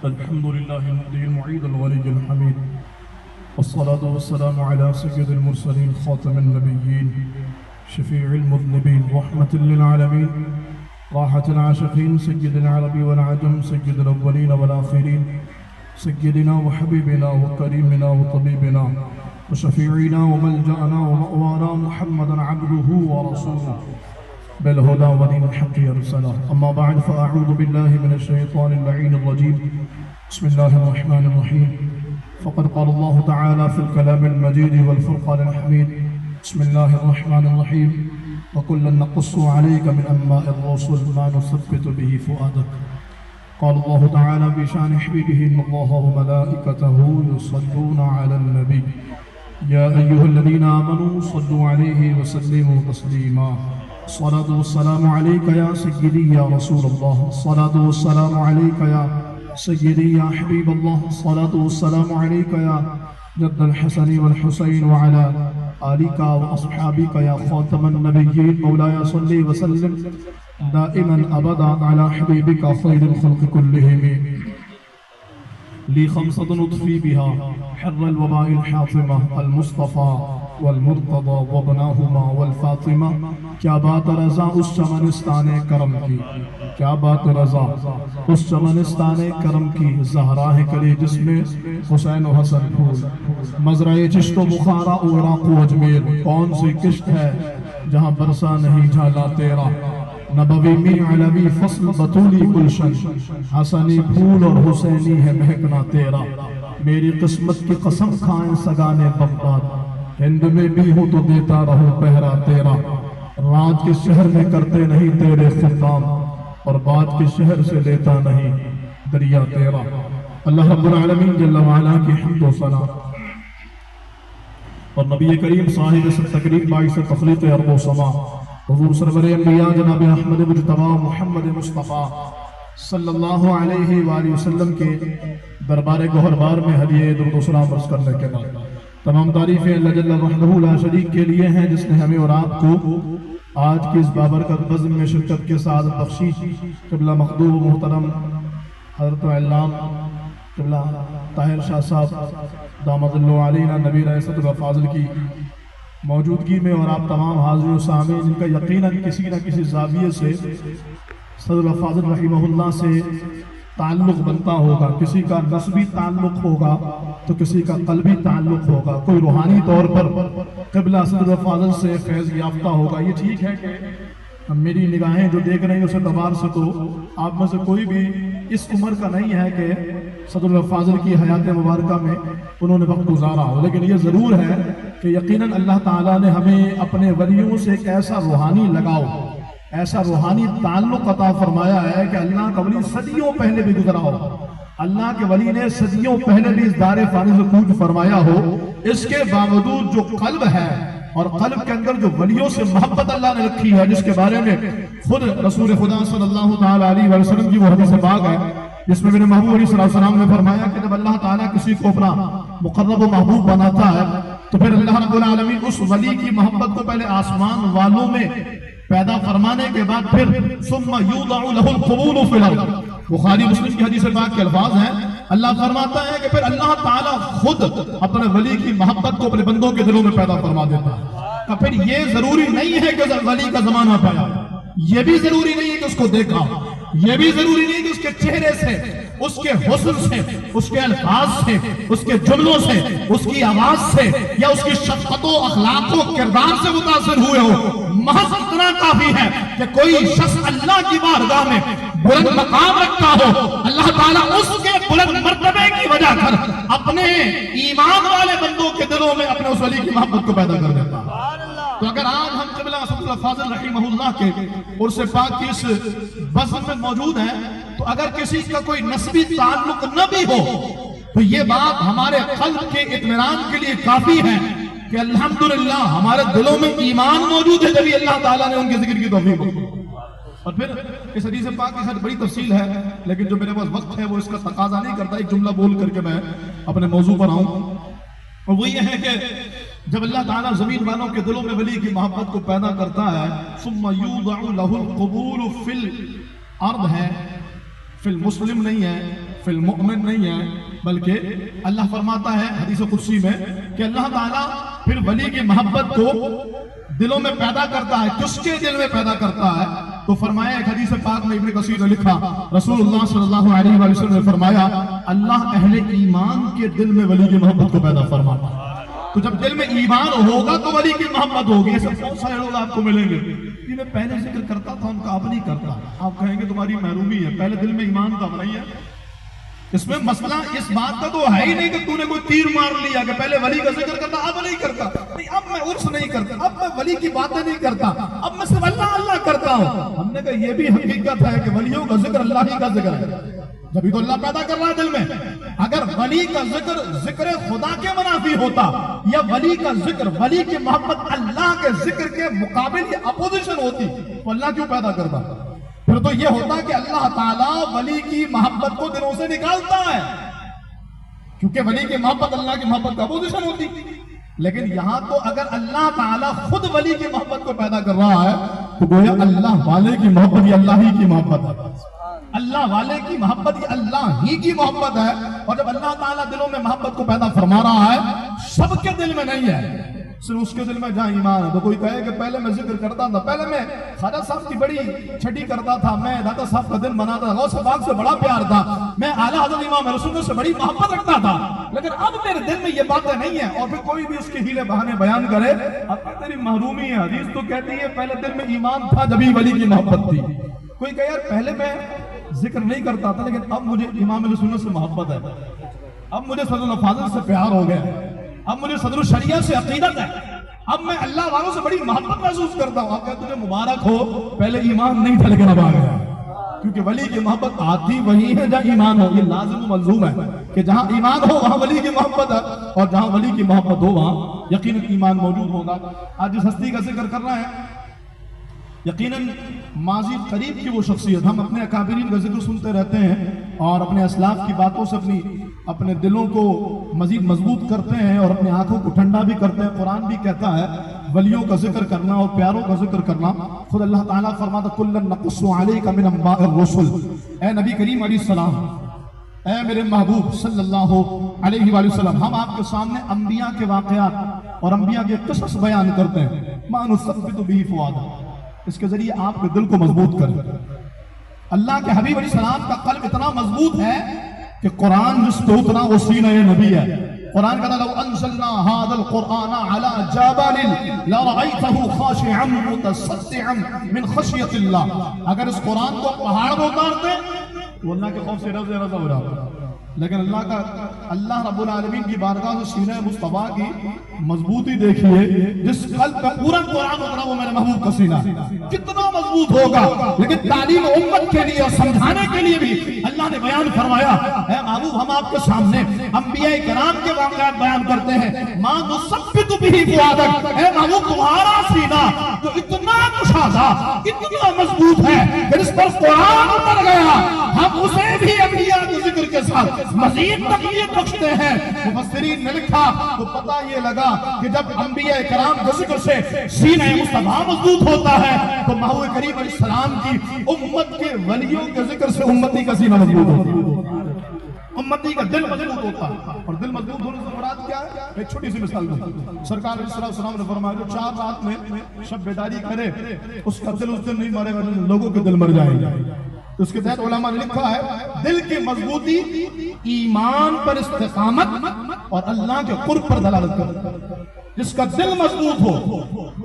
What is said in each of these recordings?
الحمد لله المهدي المعيد الولي الحميد، والصلاة والسلام على سيد المرسلين خاتم النبيين شفيع المذنبين رحمة للعالمين راحة العاشقين سيد العرب والعجم سيد الأولين والآخرين سيدنا وحبيبنا وكريمنا وطبيبنا وشفيعنا وملجأنا ومأوانا محمدا عبده ورسوله بالهدى ودين الحق يرسله. أما بعد فأعوذ بالله من الشيطان اللعين الرجيم. بسم الله الرحمن الرحيم. فقد قال الله تعالى في الكلام المجيد والفرقان الحميد: بسم الله الرحمن الرحيم. وكلا نقص عليك من أنباء الرسل ما نثبت به فؤادك. قال الله تعالى بشأن حبيبه: إن الله وملائكته يصلون على النبي يا أيها الذين آمنوا صلوا عليه وسلموا تسليما. الصلاة والسلام عليك يا سيدي يا رسول الله. الصلاة والسلام عليك يا سيدي يا حبيب الله. الصلاة والسلام عليك يا جد الحسن والحسين وعلى آلك وأصحابك يا خاتم النبيين. مولاي صل وسلم دائما أبدا على حبيبك خير الخلق كلهم. لي خمسة نطفي بها حر الوباء الحاطمة: المصطفى والمرتضى وابناهما والفاطمة. کیا بات رضا اس چمنستان کرم کی، کیا بات رضا اس چمنستان کرم کی. زہرا ہے کلی جس میں حسین و حسن پھول، مزرعِ چشت و بخارا عراق و اجمیر. کون سی کشت ہے جہاں برسا نہیں جھالا تیرا. نبوی می علوی فصل بطولی گلشن، حسنی پھول اور حسینی ہے مہکنا تیرا. میری قسمت کی قسم کھائیں سگانے بغداد، ہند میں بھی ہوں تو دیتا رہوں پہرا تیرا. رات کے شہر میں کرتے نہیں تیرے خطام، اور بات کے شہر سے لیتا نہیں دریا تیرا. اللہ رب العالمین جل وعلا کی حمد و ثنا اور نبی کریم صاحب سے تقریب باعث تخلیق ارض و سما حضور سرور انبیاء جناب احمد مجتبی محمد مصطفیٰ صلی اللہ علیہ وآلہ وسلم کے دربار گوہربار میں ہدیہ درود و سلام عرض کرنے کے بعد تمام تعریفیں اللہ جل وحدہ لا شریک کے لیے ہیں، جس نے ہمیں اور آپ کو آج کی اس بابرکت بزم میں شرکت کے ساتھ بخشی. قبلہ مخدوم محترم حضرت علام قبلہ طاہر شاہ صاحب دامت اللہ علینا نبی رئیست و فاضل کی موجودگی میں، اور آپ تمام حاضرین و سامعین جن کا یقیناً کسی نہ کسی زاویے سے صدر فاضل رحمہ اللہ سے تعلق بنتا ہوگا. کسی کا نسبی تعلق ہوگا تو کسی کا قلبی تعلق ہوگا. کوئی روحانی طور پر قبلہ صدر فاضل سے فیض یافتہ ہوگا. یہ ٹھیک ہے کہ میری نگاہیں جو دیکھ رہی ہیں اس اعتبار سے تو آپ میں سے کوئی بھی اس عمر کا نہیں ہے کہ صدر فاضل کی حیات مبارکہ میں انہوں نے وقت گزارا ہو، لیکن یہ ضرور ہے کہ یقیناً اللہ تعالیٰ نے ہمیں اپنے ولیوں سے ایک ایسا روحانی لگاؤ، ایسا روحانی تعلق عطا فرمایا ہے کہ اللہ کا ولی صدیوں پہلے بھی گزرا ہو، اللہ کے ولی نے صدیوں پہلے بھی اس دار فانی سے کوچ فرمایا ہو. اس کے باوجود جو قلب ہے اور قلب کے اندر جو ولیوں سے محبت اللہ نے رکھی ہے، جس کے بارے میں خود رسول خدا صلی اللہ علیہ وسلم کی وہ حدیث پاک ہے جس میں میرے محبوب علیہ السلام نے فرمایا کہ جب اللہ تعالیٰ کسی کو اپنا مقرب و محبوب بناتا ہے تو پھر اللہ رب العالمین اس ولی کی محبت کو پہلے آسمان والوں میں پیدا فرمانے کے بعد پھر ثم یوضع له القبول فی الارض. بخاری مسلم کی حدیث پاک کے الفاظ ہیں. اللہ فرماتا ہے کہ پھر اللہ تعالیٰ خود اپنے ولی کی محبت کو اپنے بندوں کے دلوں میں پیدا فرما دیتا ہے. تو پھر یہ ضروری نہیں ہے کہ ولی کا زمانہ پایا، یہ بھی ضروری نہیں ہے کہ اس کو دیکھا، یہ بھی ضروری نہیں کہ اس کے چہرے سے، اس کے حسن سے، اس کے الفاظ سے، اس کے جملوں سے، اس کی آواز سے یا اس کی شفقت و اخلاق و کردار سے متاثر ہوئے ہو. محض اتنا کافی ہے کہ کوئی شخص اللہ کی بارگاہ میں بلند مقام رکھتا ہو، اللہ تعالیٰ اس کے بلند مرتبے کی وجہ کر اپنے ایمان والے بندوں کے دلوں میں اپنے اس ولی کی محبت کو پیدا کر دیتا ہے. تو اگر آج ہم قبلہ صدر فاضل رحمہ اللہ کے عرص پاک کی اس بزم میں موجود ہیں تو اگر کسی کا کوئی نسبی تعلق نہ بھی ہو تو یہ بات ہمارے قلب کے اطمینان کے لیے کافی ہے کہ الحمدللہ ہمارے دلوں میں ایمان موجود ہے جبھی اللہ تعالیٰ نے ان کے ذکر کی توفیق دی. اور پھر اس حدیث پاک کی بڑی تفصیل ہے لیکن جو میرے پاس وقت ہے وہ اس کا تقاضا نہیں کرتا. ایک جملہ بول کر کے میں اپنے موضوع پر آؤں، اور وہ یہ ہے کہ جب اللہ تعالیٰ زمین والوں کے دلوں میں ولی کی محبت کو پیدا کرتا ہے ثم یوضع له القبول فی الارض ہے، فی المسلم نہیں ہے، فی المؤمن نہیں ہے، بلکہ اللہ فرماتا ہے حدیث قدسی میں کہ اللہ تعالیٰ پھر ولی کی محبت کو دلوں میں پیدا کرتا ہے. کس کے دل میں پیدا کرتا ہے؟ تو فرمایا ایک حدیث پاک میں ابن کثیر نے لکھا، رسول اللہ صلی اللہ علیہ وآلہ وسلم نے فرمایا اللہ اہل ایمان کے دل میں ولی کی محبت کو پیدا فرماتا ہے. تو جب دل میں ایمان ہوگا تو ولی کی محبت ہوگی. ایسے بہت سارے لوگ آپ کو ملیں گے کہ میں پہلے ذکر کرتا تھا ان کا اب نہیں کرتا. آپ کہیں گے تمہاری محرومی ہے، پہلے دل میں ایمان تھا نہیں ہے. اس میں مسئلہ اس بات کا تو ہے ہی نہیں کہ تو نے کوئی تیر مار لیا کہ پہلے ولی کا ذکر کرتا اب نہیں کرتا. نہیں، اب میں عرس نہیں کرتا، اب میں ولی کی باتیں نہیں کرتا، اب میں صرف اللہ اللہ کرتا ہوں. ہم نے کہا یہ بھی حقیقت ہے کہ ولیوں کا ذکر اللہ ہی کا ذکر ہے، جبھی تو اللہ پیدا کر رہا ہے دل میں. اگر ولی کا ذکر ذکر خدا کے منافی ہوتا یا ولی کا ذکر ولی کی محبت اللہ کے ذکر کے مقابل یا اپوزیشن ہوتی تو اللہ کیوں پیدا کرتا؟ پھر تو یہ ہوتا کہ اللہ تعالیٰ ولی کی محبت کو دلوں سے نکالتا ہے، کیونکہ ولی کی محبت اللہ کی محبت کا اپوزیشن ہوتی. لیکن یہاں تو اگر اللہ تعالیٰ خود ولی کی محبت کو پیدا کر رہا ہے تو گویا اللہ والے کی محبت یہ اللہ ہی کی محبت ہے. اللہ والے کی محبت یہ اللہ ہی کی محبت ہے. اور جب اللہ تعالیٰ دلوں میں محبت کو پیدا فرما رہا ہے، سب کے دل میں نہیں ہے، صرف اس کے دل میں جہاں ایمان ہے. تو کوئی کہے کہ پہلے میں ذکر کرتا تھا، پہلے میں خواجہ صاحب کی بڑی چھٹی کرتا تھا، میں داتا صاحب کا دن مناتا تھا، غوث پاک سے بڑا پیار تھا، میں اعلیٰ حضرت امام رسول سے بڑی محبت رکھتا تھا، لیکن اب میرے دل میں یہ باتیں نہیں ہیں. اور پھر کوئی بھی اس کے ہیلے بہانے بیان کرے اب تیری محرومی ہے. حدیث تو کہتی ہے پہلے دل میں ایمان تھا جبھی ولی کی محبت تھی. کوئی کہے یار پہلے میں ذکر نہیں کرتا تھا لیکن اب مجھے امام سنت سے محبت ہے، اب مجھے صدر الفاضل سے پیار ہو گیا، اب مجھے صدر الشریعہ سے عقیدت ہے، اب میں اللہ والوں سے بڑی محبت محسوس کرتا ہوں. آپ کہتے تجھے مبارک ہو، پہلے ایمان نہیں تھا لیکن اب آ گیا. کیونکہ ولی کی محبت آتی وہی ہے جہاں ایمان ہو. یہ لازم و ملزوم ہے کہ جہاں ایمان ہو وہاں ولی کی محبت ہے، اور جہاں ولی کی محبت ہو وہاں یقیناً ایمان موجود ہوگا. آج جس ہستی کا ذکر کرنا ہے یقیناً ماضی قریب کی وہ شخصیت، ہم اپنے اکابرین کا ذکر سنتے رہتے ہیں اور اپنے اسلاف کی باتوں سے اپنے دلوں کو مزید مضبوط کرتے ہیں اور اپنی آنکھوں کو ٹھنڈا بھی کرتے ہیں. قرآن بھی کہتا ہے ولیوں کا ذکر کرنا اور پیاروں کا ذکر کرنا. خود اللہ تعالیٰ فرماتا کُلًا نَقُصُّ عَلَيْكَ مِنْ أَنْبَاءِ الرُّسُلِ. اے نبی کریم علیہ السلام، اے میرے محبوب صلی اللہ علیہ وآلہ وسلم، ہم آپ کے سامنے انبیاء کے واقعات اور انبیاء کے قصص بیان کرتے ہیں. مَا نُثَبِّتُ بِهِ فُؤَادَكَ، اس کے ذریعے آپ کے دل کو مضبوط کریں. اللہ کے حبیب علیہ السلام کا قلب اتنا مضبوط ہے کہ قرآن جس پہ اتنا وہ سینہ نبی ہے. قرآن کہتا لو انزلنا هذا القرآن على جبل لرأيته خاشعا متصدعا من خشية الله. اگر اس قرآن کو پہاڑ میں اتارتے تو اللہ کے خوف سے رضا ہو جاتا. لیکن اللہ رب العالمین کی بارگاہ سے سینہ مصطفیٰ کی مضبوطی دیکھیے. جس قلب پہ پورا قرآن اترا وہ میرے محبوب کا سینہ کتنا مضبوط ہوگا. لیکن تعلیم امت کے لیے اور سمجھانے کے لیے بھی اللہ نے بیان فرمایا اے محبوب ہم آپ کے سامنے انبیاء کرام کے واقعات بیان کرتے ہیں. مَا نُثَبِّتُ بِهِ فُؤَادَكَ، اے محبوب تمہارا سینہ تو اتنا کشادہ اتنا مضبوط ہے کہ جس پر قرآن اتر گیا ہم اسے بھی انبیاء کے ذکر کے ساتھ مزید تقویت بخشتے ہیں. مفسرین نے لکھا تو پتہ یہ لگا کہ جب انبیاء کرام کے ذکر سے سینہ مصطفیٰ مضبوط ہوتا ہے تو محبوب کریم علیہ السلام کی امت کے ولیوں کے ذکر سے امتی کا سینہ مضبوط ہوتا ہے، امتی کا دل مضبوط ہوتا ہے. اور دل مضبوط ہونے سے مراد کیا ہے؟ ایک چھوٹی سی مثال دوں. سرکار علیہ السلام نے فرمایا جو 4 رات میں شب بیداری کرے اس کا دل اس دن نہیں مرے گا، لوگوں کے دل مر جائیں گے. اس کے تحت علماء نے لکھا ہے دل کی مضبوطی ایمان پر استقامت اور اللہ کے قرب پر دلالت کرتا ہے. جس کا دل مضبوط ہو،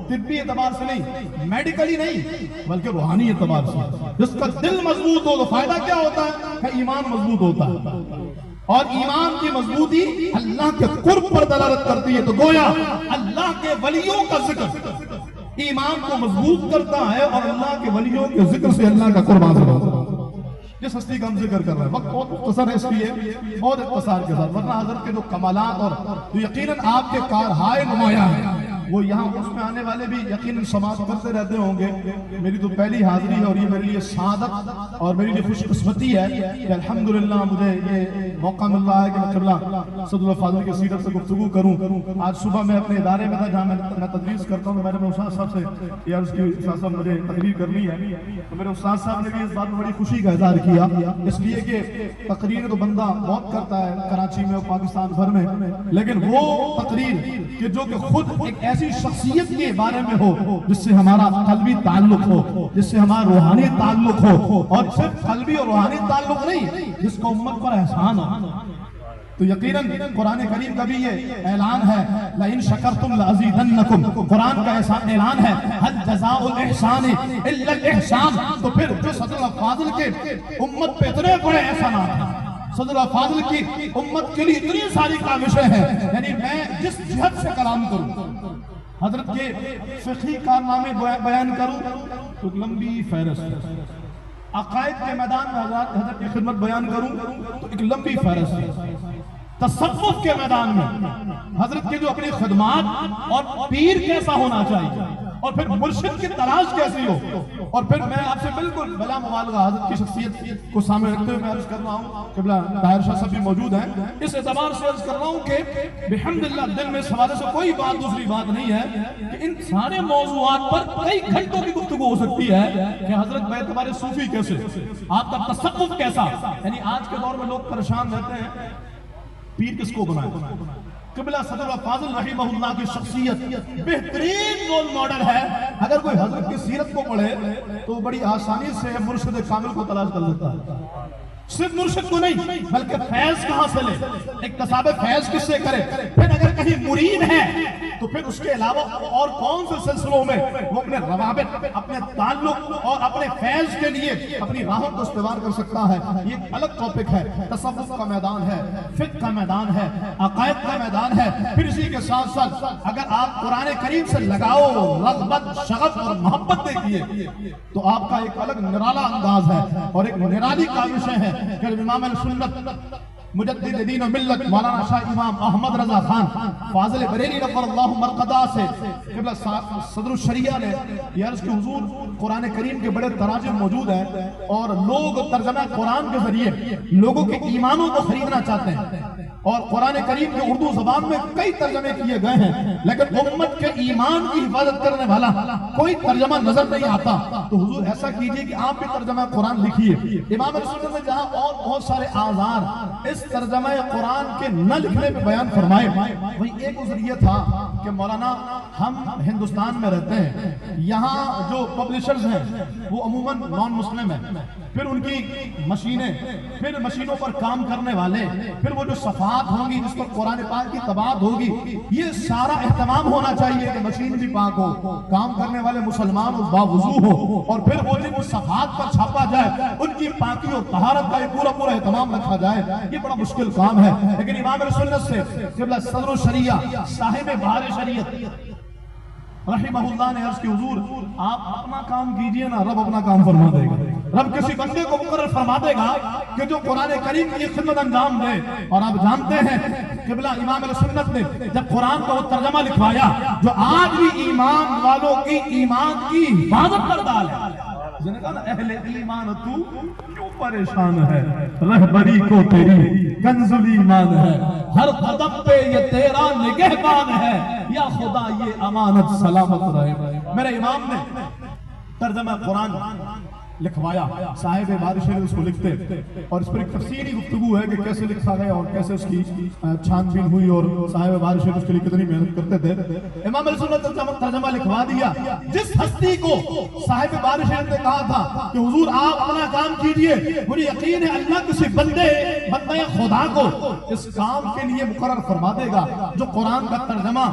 طبی اعتبار سے نہیں، میڈیکلی نہیں، بلکہ روحانی اعتبار سے، جس کا دل مضبوط ہو تو فائدہ کیا ہوتا ہے کہ ایمان مضبوط ہوتا ہے. اور ایمان کی مضبوطی اللہ کے قرب پر دلالت کرتی ہے. تو گویا اللہ کے ولیوں کا ذکر ایمان کو مضبوط کرتا ہے اور اللہ کے ولیوں کے ذکر سے اللہ کا قرب حاصل ہوتا ہے. جس ہستی کا ہم ذکر کر رہے ہیں وقت بہت مختصر ہے، اس لیے بہت اختصار کے ساتھ، ورنہ حضرت کے جو کمالات اور جو یقیناً آپ کے کارہائے نمایاں ہیں وہ یہاں اس میں آنے والے بھی یقیناً سماعت کرتے رہتے ہوں گے. میری تو پہلی حاضری ہے اور یہ میرے لیے سعادت اور میری لیے خوش قسمتی ہے کہ الحمدللہ مجھے یہ موقع مل رہا ہے کہ میں قبلہ صدر الفاضل کی سیرت سے گفتگو کروں. آج صبح میں اپنے ادارے میں تھا جہاں میں تدریس کرتا ہوں. میں نے استاد صاحب سے یار اس کی استاد صاحب مجھے تقریر کرنی ہے تو میرے استاد صاحب نے بھی اس بات میں بڑی خوشی کا اظہار کیا, اس لیے کہ تقریر تو بندہ بہت کرتا ہے کراچی میں اور پاکستان بھر میں, لیکن وہ تقریر کہ جو کہ خود ایک ایسی شخصیت کے بارے میں ہو جس سے ہمارا قلبی تعلق ہو, جس سے ہمارا روحانی تعلق ہو, اور صرف قلبی اور روحانی تعلق نہیں جس کو امت پر احسان ہو. تو یقیناً قرآن کریم کا بھی یہ اعلان ہے لَإِن شَكَرْتُمْ لَأَزِيدَنَّكُمْ, قرآن کا اعلان ہے هَلْ جَزَاءُ الْإِحْسَانِ إِلَّا الْإِحْسَانِ. تو پھر جو صدر الفاضل کے امت پہ اتنے بڑے احسانات ہیں, صدر الفاضل کی امت کے لیے اتنی ساری کاوشیں ہیں, یعنی میں جس جہت سے کلام کروں, حضرت کے فقہی کارنامے بیان کروں تو ایک لمبی فہرست, عقائد کے میدان میں حضرت کی خدمت بیان کروں تو ایک لمبی فہرست, تصوف کے میدان میں حضرت کے جو اپنی خدمات اور پیر کیسا ہونا چاہیے اور پھر مرشد کی تلاش کیسی ہو, اور پھر میں آپ سے بالکل بلا مبالغہ حضرت کی شخصیت کو سامنے رکھتے ہوئے میں عرض کر رہا ہوں, قبلہ طاہر شاہ صاحب بھی موجود ہیں, اس اعتبار سے عرض کر رہا ہوں کہ بحمدللہ دل میں اس حوالے سے کوئی بات دوسری بات نہیں ہے کہ ان سارے موضوعات پر کئی گھنٹوں کی گفتگو ہو سکتی ہے کہ حضرت بے اعتبار صوفی کیسے, آپ کا تصوف کیسا, یعنی آج کے دور میں لوگ پریشان رہتے ہیں پیر کس کو بنائے. قبلہ صدر الفاضل رحمہ اللہ کی شخصیت بہترین رول ماڈل ہے. اگر کوئی حضرت کی سیرت کو پڑھے تو بڑی آسانی سے مرشد کامل کو تلاش کر لیتا ہے. صرف مرشد کو نہیں بلکہ فیض کہاں سے لے, اکتساب فیض کس سے کرے, پھر اگر کہیں مرید ہے تو پھر اس کے علاوہ اور کون سے سلسلوں میں وہ اپنے روابط, اپنے تعلق اور اپنے فیض کے لیے اپنی راہوں کو استوار کر سکتا ہے. یہ ایک الگ ٹاپک ہے. تصوف کا میدان ہے, فقہ کا میدان ہے, عقائد کا میدان ہے. پھر اسی کے ساتھ ساتھ اگر آپ قرآن کریم سے لگاؤ, رغبت, شغف اور محبت دیکھیے تو آپ کا ایک الگ نرالا انداز ہے اور ایک نرالی کاوشیں ہیں کہ امام سنت مجدد دین و ملت مولانا شاہ امام احمد رضا خان فاضل بریلی نور اللہ مرقدہ سے قبلہ صدر الشریعہ نے یہ عرض کہ حضور قرآن کریم کے بڑے تراجم موجود ہیں اور لوگ ترجمہ قرآن کے ذریعے لوگوں کے ایمانوں کو خریدنا چاہتے ہیں, اور قرآن کریم کے اردو زبان میں کئی ترجمے کیے گئے ہیں لیکن امت کے ایمان کی حفاظت کرنے والا کوئی ترجمہ نظر نہیں آتا. تو حضور ایسا کیجئے کہ آپ بھی ترجمہ قرآن لکھیے. امام رسول نے جہاں اور بہت سارے آزار اس ترجمہ قرآن کے نہ لکھنے میں بیان فرمائے, وہی ایک عذر یہ تھا کہ مولانا ہم ہندوستان میں رہتے ہیں, یہاں جو پبلشرز ہیں وہ عموماً نان مسلم ہیں, پھر ان کی مشینیں, پھر مشینوں پر کام کرنے والے, پھر وہ جو صفحات ہوں گی جس پر قرآن پاک کی طباعت ہوگی, یہ سارا اہتمام ہونا چاہیے کہ مشین بھی پاک ہو, کام کرنے والے مسلمان و باوضو ہو, اور پھر وہ جن صفحات پر چھاپا جائے ان کی پاکی اور طہارت کا پورا اہتمام رکھا جائے. یہ بڑا مشکل کام ہے, لیکن امام سنت سے قبلہ صدر الشریعہ صاحب بہار شریعت رحمہ اللہ نے عرض کی حضور آپ اپنا کام کیجئے نا, رب اپنا کام فرما دے گا. رب کسی بندے کو مقرر فرما دے گا کہ جو قرآن کریم کی خدمت انجام دے. اور آپ جانتے ہیں قبلہ امام سنت نے جب قرآن کا وہ ترجمہ لکھوایا جو آج بھی ایمان والوں کی ایمان کی حفاظت پر ڈال ہے, اہل ایمان تو کیوں پریشان ہے, رہبری کو تیری کنز ایمان ہے, ہر قدم پہ یہ تیرا نگہبان ہے, یا خدا یہ امانت سلامت رہے. میرے امام نے ترجمہ قرآن لکھوایا, صاحب بارش نے اس کو لکھتے, اور اس پر ایک تفصیلی گفتگو ہے کہ کیسے لکھا گیا اور کیسے اس کی چھان بین ہوئی اور صاحب بارش اس کے لیے کتنی محنت کرتے تھے. امام رسول نے ترجمہ لکھوا دیا. جس ہستی کو صاحب بارش نے کہا تھا کہ حضور آپ اپنا کام کیجئے, مجھے یقین ہے اللہ کسی بندے خدا کو اس کام کے لیے مقرر فرما دے گا جو قرآن کا ترجمہ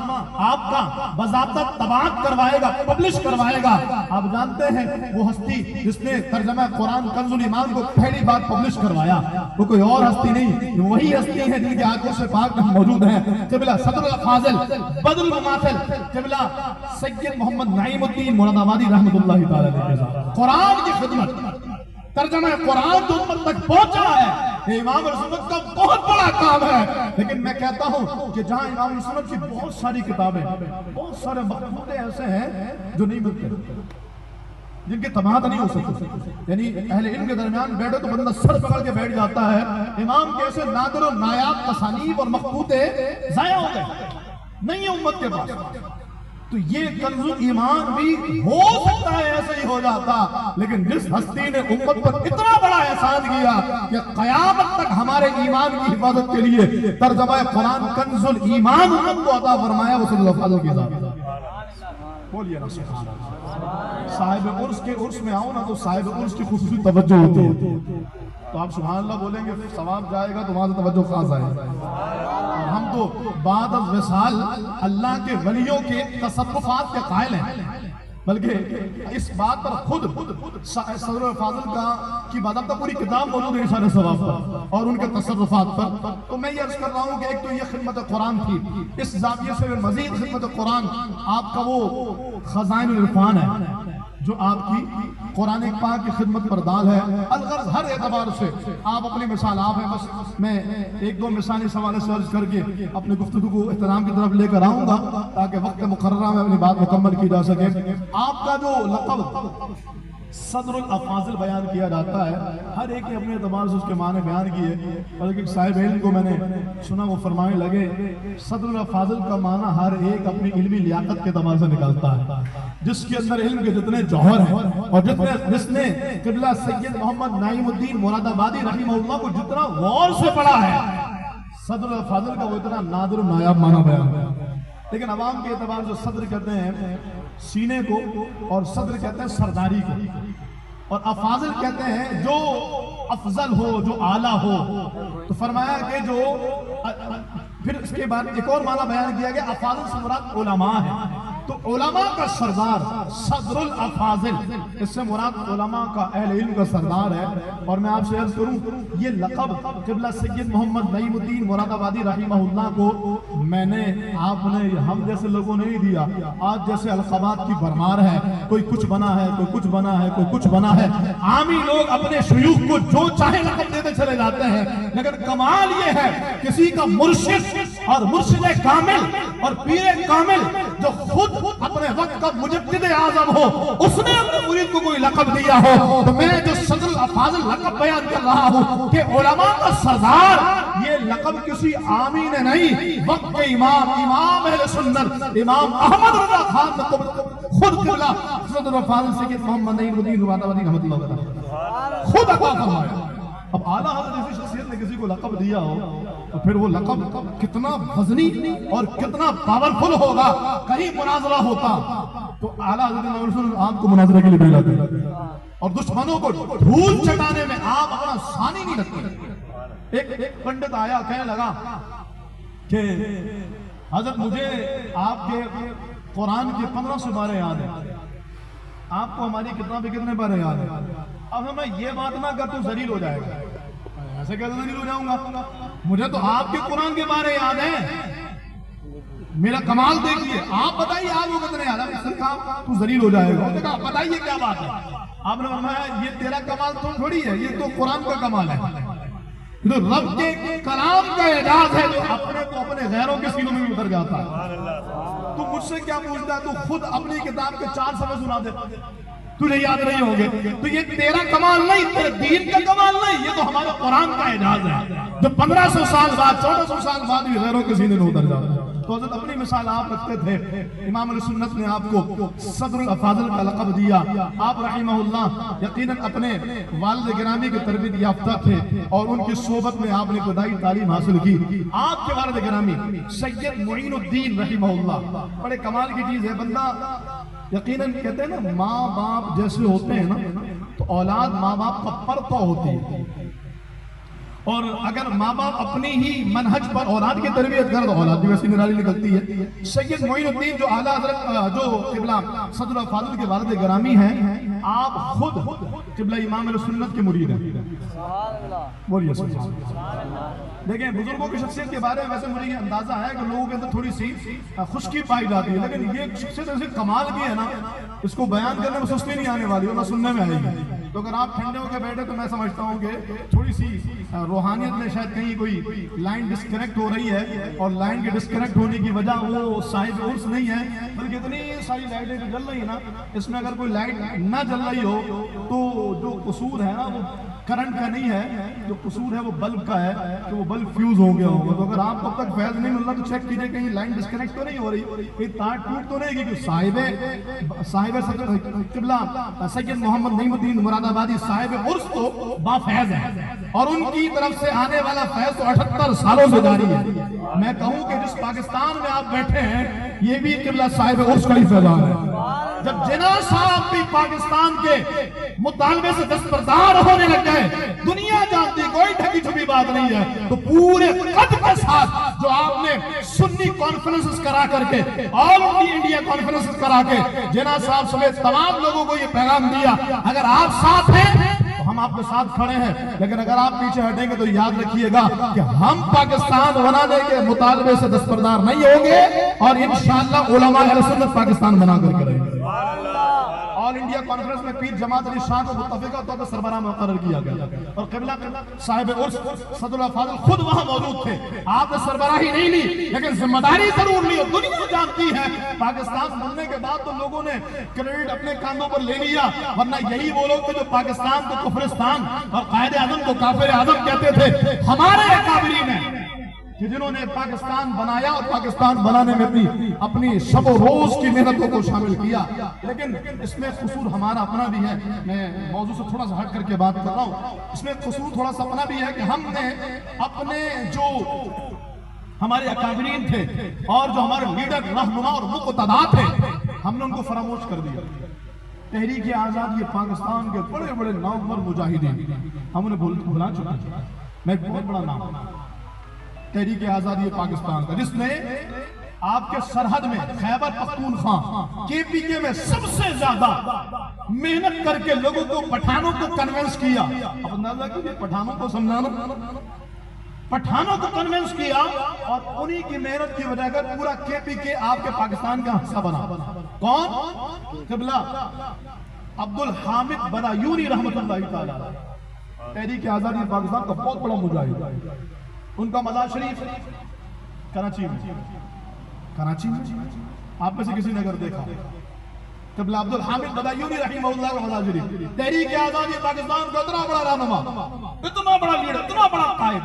آپ کا بذاتت طباعت کروائے گا, پبلش کروائے گا. آپ جانتے ہیں وہ ہستی جس نے ترجمہ قرآن کنز الایمان کو پہلی بار پبلش کروایا وہ کوئی اور ہستی نہیں, وہی ہستی ہے جن کے آنکھوں سے پاک موجود ہیں. قبلہ صدر الفاضل بدر المماثل قبلہ سید محمد نعیم الدین مراد آبادی رحمۃ اللہ تعالی علیہ. قرآن کی خدمت, ترجمہ قرآن جو امت تک پہنچا ہے یہ امام اہل سنت کا بہت بڑا کام ہے. لیکن میں کہتا ہوں کہ جہاں امام اہل سنت کی بہت ساری کتابیں، بہت سارے مقبولے ایسے ہیں جو نہیں ملتے، جن کی تماہت نہیں ہو سکتی. یعنی اہل علم کے درمیان بیٹھے تو بندہ سر پکڑ کے بیٹھ جاتا ہے. امام کے ایسے نادر و نایاب تصانیف اور مقبوطے ضائع ہو گئے نہیں ہے امت کے پاس. تو یہ کنز ایمان بھی ہو سکتا ہے ایسے ہی ہو جاتا، لیکن جس ہستی نے امت پر اتنا بڑا احسان کیا کہ قیامت تک ہمارے ایمان کی حفاظت کے لیے ترجمہ قرآن کنز الایمان امت کو عطا فرمایا، وہ صلی اللہ علیہ وسلم. بولیے نا سبحان اللہ. صاحب عرس کے عرس میں آؤ نا تو صاحب عرس کی خصوصی توجہ ہوتی ہے. تو آپ سبحان اللہ بولیں گے ثواب جائے گا تو وہاں سے توجہ خاص آئے گا. اور ہم تو بعد از وصال اللہ کے ولیوں کے تصرفات کے قائل ہیں، بلکہ اس بات پر خود صدر فاضل کی باضابطہ پوری کتاب موجود ہے نشان ثواب پر اور ان کے تصرفات پر. تو میں یہ عرض کر رہا ہوں کہ ایک تو یہ خدمت قرآن تھی، اس زاویے سے مزید خدمت قرآن آپ کا وہ خزائن العرفان ہے جو آپ کی قرآن پاک کی خدمت پر دال ہے. الغرض ہر اعتبار سے آپ اپنی مثال آپ ہیں. بس میں ایک دو مثال اس حوالے سے عرض کر کے اپنے گفتگو کو احترام کی طرف لے کر آؤں گا تاکہ وقت مقررہ میں اپنی بات مکمل کی جا سکے. آپ کا جو لقب صدر الافاضل بیان کیا جاتا ہے، ہر ایک نے اپنے اعتبار سے اس کے معنی بیان کیے، بلکہ صاحب علم کو میں نے سنا وہ فرمانے لگے صدر الافاضل کا معنی ہر ایک اپنی علمی لیاقت کے اعتبار سے نکالتا ہے. جس کے اندر علم کے جتنے جوہر ہیں اور جس نے قبلہ سید محمد نعیم الدین مراد آبادی رحمہ اللہ کو جتنا غور سے پڑھا ہے، صدر الافاضل کا وہ اتنا نادر و نایاب معنی بیان ہے. لیکن عوام کے اعتبار سے صدر کہتے ہیں سینے کو اور صدر کہتے ہیں سرداری کو، اور افاضل کہتے ہیں جو افضل ہو، جو اعلیٰ ہو. تو فرمایا کہ جو پھر اس کے بعد ایک اور معنی بیان کیا گیا افاضل سے مراد علماء ہے. تو علماء کا سردار صدر الافاضل، اس سے مراد علماء کا اہل علم کا سردار ہے. اور میں آپ سے عرض کروں یہ لقب قبلہ سید محمد نعیم الدین مراد آبادی رحمہ اللہ کو میں نے آپ نے ہم جیسے لوگوں نے نہیں دیا. آج جیسے القابات کی بھرمار ہے، کوئی کچھ بنا ہے، کوئی کچھ بنا ہے، کوئی کچھ بنا ہے. عامی لوگ اپنے شیوخ کو جو چاہے لقب دیتے چلے جاتے ہیں، لیکن کمال یہ ہے کسی کا مرشد اور مرشد کامل اور پیر کامل جو خود اپنے وقت کا مجدد اعظم ہو، اس نے اپنے مرید کو کوئی لقب دیا ہو. تو میں جو صدر الافاضل لقب بیان کر رہا ہوں کہ علماء کا سردار، یہ لقب کسی عامی نے نہیں، وقت کے امام اہل سنت امام احمد رضا خان نے خود قبلہ صدر الافاضل سید محمد نعیم الدین مراد آبادی رحمۃ اللہ علیہ خود عطا فرمایا. اب اعلیٰ حضرت جیسی شخصیت نے کسی کو لقب دیا ہو تو پھر وہ لقب کتنا وزنی اور کتنا پاورفل ہوگا. کہیں مناظرہ ہوتا تو اعلیٰ حضرت آپ کو مناظرہ کے لیے بھیجا تھا اور دشمنوں کو دھول چٹانے میں آپ اپنا ثانی نہیں رکھتے. ایک پنڈت آیا کہنے لگا کہ حضرت مجھے آپ کے قرآن کے 1500 بارے یاد ہیں، آپ کو ہماری کتابیں کتنے بارے یاد ہیں. اب میں یہ بات نہ کر تو ذلیل ہو جائے گا. ایسے کیسے ذلیل ہو جاؤں گا؟ مجھے تو آپ کے قرآن کے بارے یاد ہیں، میرا کمال دیکھیے. آپ بتائیے آپ کو کتنے یاد ہے؟ تو ذلیل ہو جائے گا. کہا بتائیے کیا بات ہے. آپ نے فرمایا یہ تیرا کمال تو تھوڑی ہے، یہ تو قرآن کا کمال ہے. تو رب کے کلام کا اعجاز ہے جو اپنے کو اپنے غیروں کے سینوں میں اتر جاتا ہے. تو مجھ سے کیا پوچھتا ہے؟ تو خود اپنی کتاب کے 4 صفحے سنا دے، تجھے یاد نہیں ہوں گے. تو یہ تیرا کمال نہیں، تیرے دین کا کمال نہیں، یہ تو ہمارے قرآن کا اعجاز ہے جو 1500 سال بعد 1400 سال بعد بھی غیروں کے سینے میں اتر جاتا ہے. تو حضرت اپنی مثال آپ رکھتے تھے. امام علیہ سنت نے آپ کو صدر الافاضل کا لقب دیا. آپ رحمہ اللہ یقیناً اپنے والد گرامی کی تربیت یافتہ تھے اور ان کی صحبت میں آپ نے ابتدائی تعلیم حاصل کی. آپ کے والد گرامی سید معین الدین رحمہ اللہ، بڑے کمال کی چیز ہے. بندہ یقیناً کہتے ہیں نا ماں باپ جیسے ہوتے ہیں نا تو اولاد ماں باپ کا پرتو ہوتی ہے. اور اگر ماں باپ اپنی ہی منہج پر اولاد کی تربیت کرے تو اولاد بھی ویسی نرالی نکلتی ہے. سید معین الدین جو اعلیٰ حضرت جو قبلہ صدر الافاضل کے والد گرامی ہیں، آپ خود قبلہ امام علیہ سنت کے مرید ہیں. بولیے سبحان اللہ. دیکھیں بزرگوں کی شخصیت کے بارے میں ویسے مجھے یہ اندازہ ہے کہ لوگوں کے اندر تھوڑی سی خشکی پائی جاتی ہے، لیکن یہ شخصیت ایسے کمال کی ہے نا، اس کو بیان کرنے میں سستی نہیں آنے والی اور نہ سننے میں آئے گی. تو اگر آپ ٹھنڈے ہو کے بیٹھے تو میں سمجھتا ہوں کہ تھوڑی سی روحانیت میں شاید کہیں کوئی لائن ڈسکنیکٹ ہو رہی ہے، اور لائن کے ڈسکنیکٹ ہونے کی وجہ وہ صاحب عرس نہیں ہے، بلکہ اتنی ساری لائٹیں جو جل رہی ہیں نا، اس میں اگر کوئی لائٹ نہ جل رہی ہو تو جو قصور ہے نا وہ کرنٹ کا نہیں ہے، جو قصور ہے وہ بلب کا ہے کہ وہ بلب فیوز ہو گیا ہوگا۔ تو اگر آپ کو اب تک فیض نہیں مل رہا تو چیک کیجئے کہیں لائن ڈسکنیکٹ تو نہیں ہو رہی، کوئی تار ٹوٹ تو نہیں، کیونکہ صاحب قبلہ سید محمد نعیم الدین مراد آبادی صاحب عرس تو با فیض ہے، اور ان کی طرف سے آنے والا فیض تو 78 سالوں سے جاری ہے۔ میں کہوں کہ جس پاکستان میں آپ بیٹھے ہیں یہ بھی قبلہ صاحب عرس کا ہی فیضان ہے۔ جب جناح صاحب بھی پاکستان کے مطالبے سے دستبردار ہونے لگ گئے، دنیا جانتی کوئی ڈھکی چھپی بات نہیں ہے، تو پورے قد کے ساتھ جو آپ نے سنی کانفرنسز کرا کر کے، آل انڈیا کانفرنسز کرا کے جناح صاحب سمیت تمام لوگوں کو یہ پیغام دیا، اگر آپ ساتھ ہیں تو ہم آپ کے ساتھ کھڑے ہیں، لیکن اگر آپ پیچھے ہٹیں گے تو یاد رکھیے گا کہ ہم پاکستان بنانے کے مطالبے سے دستبردار نہیں ہوں گے، اور انشاءاللہ علماء اہل سنت پاکستان بنا کر کے رہیں گے۔ آل انڈیا کانفرنس میں پیر جماعت علی شاہ کو متفقہ طور پر سربراہ مقرر کیا گیا، اور قبلہ صاحب عرس صدر الفاضل خود وہاں موجود تھے۔ آپ نے سربراہی نہیں لی لیکن ذمہ داری ضرور لی، اور دنیا جانتی ہے پاکستان بننے کے بعد تو لوگوں نے کریڈٹ اپنے کاندھوں پر لے لیا، ورنہ یہی وہ لوگ تھے جو پاکستان کو کفرستان اور قائد اعظم کو کافر اعظم کہتے تھے۔ ہمارے اکابرین ہیں کہ جنہوں نے پاکستان بنایا اور پاکستان بنانے میں اپنی شب و روز کی محنتوں کو شامل کیا، لیکن اس میں قصور ہمارا اپنا بھی ہے۔ میں موضوع سے تھوڑا سا ہٹ کر کے بات کر رہا ہوں، اس میں قصور تھوڑا سا اپنا بھی ہے کہ ہم نے اپنے جو ہمارے اکابرین تھے اور جو ہمارے لیڈر رہنما اور مقتدا تھے، ہم نے ان کو فراموش کر دیا۔ تحریک آزادی پاکستان کے بڑے بڑے نامور مجاہدین ہم انہیں بھلا چکے ہیں۔ میں ایک بہت بڑا نام تحریک آزادی پاکستان کا، جس نے آپ کے سرحد میں خیبر پختونخوا کے پی کے میں سب سے زیادہ محنت کر کے لوگوں کو، پٹھانوں کو کنونس کیا۔ اب اندازہ کیجئے پٹھانوں کو سمجھانا، پٹھانوں کو کنونس کیا، اور انہی کی محنت کی وجہ کر پورا کے پی کے آپ کے پاکستان کا حصہ بنا۔ کون؟ قبلہ عبدالحامد بدایونی رحمت اللہ تعالی، تحریک آزادی پاکستان کا بہت بڑا مجاہد۔ ان کا مزار شریف کراچی میں آپ میں سے کسی نے اگر دیکھا، قبلہ عبدالحامد بدایونی رحمہ اللہ کا مزار شریف، تحریک آزادی پاکستان کا اتنا بڑا رہنما، اتنا بڑا لیڈر، اتنا بڑا قائد،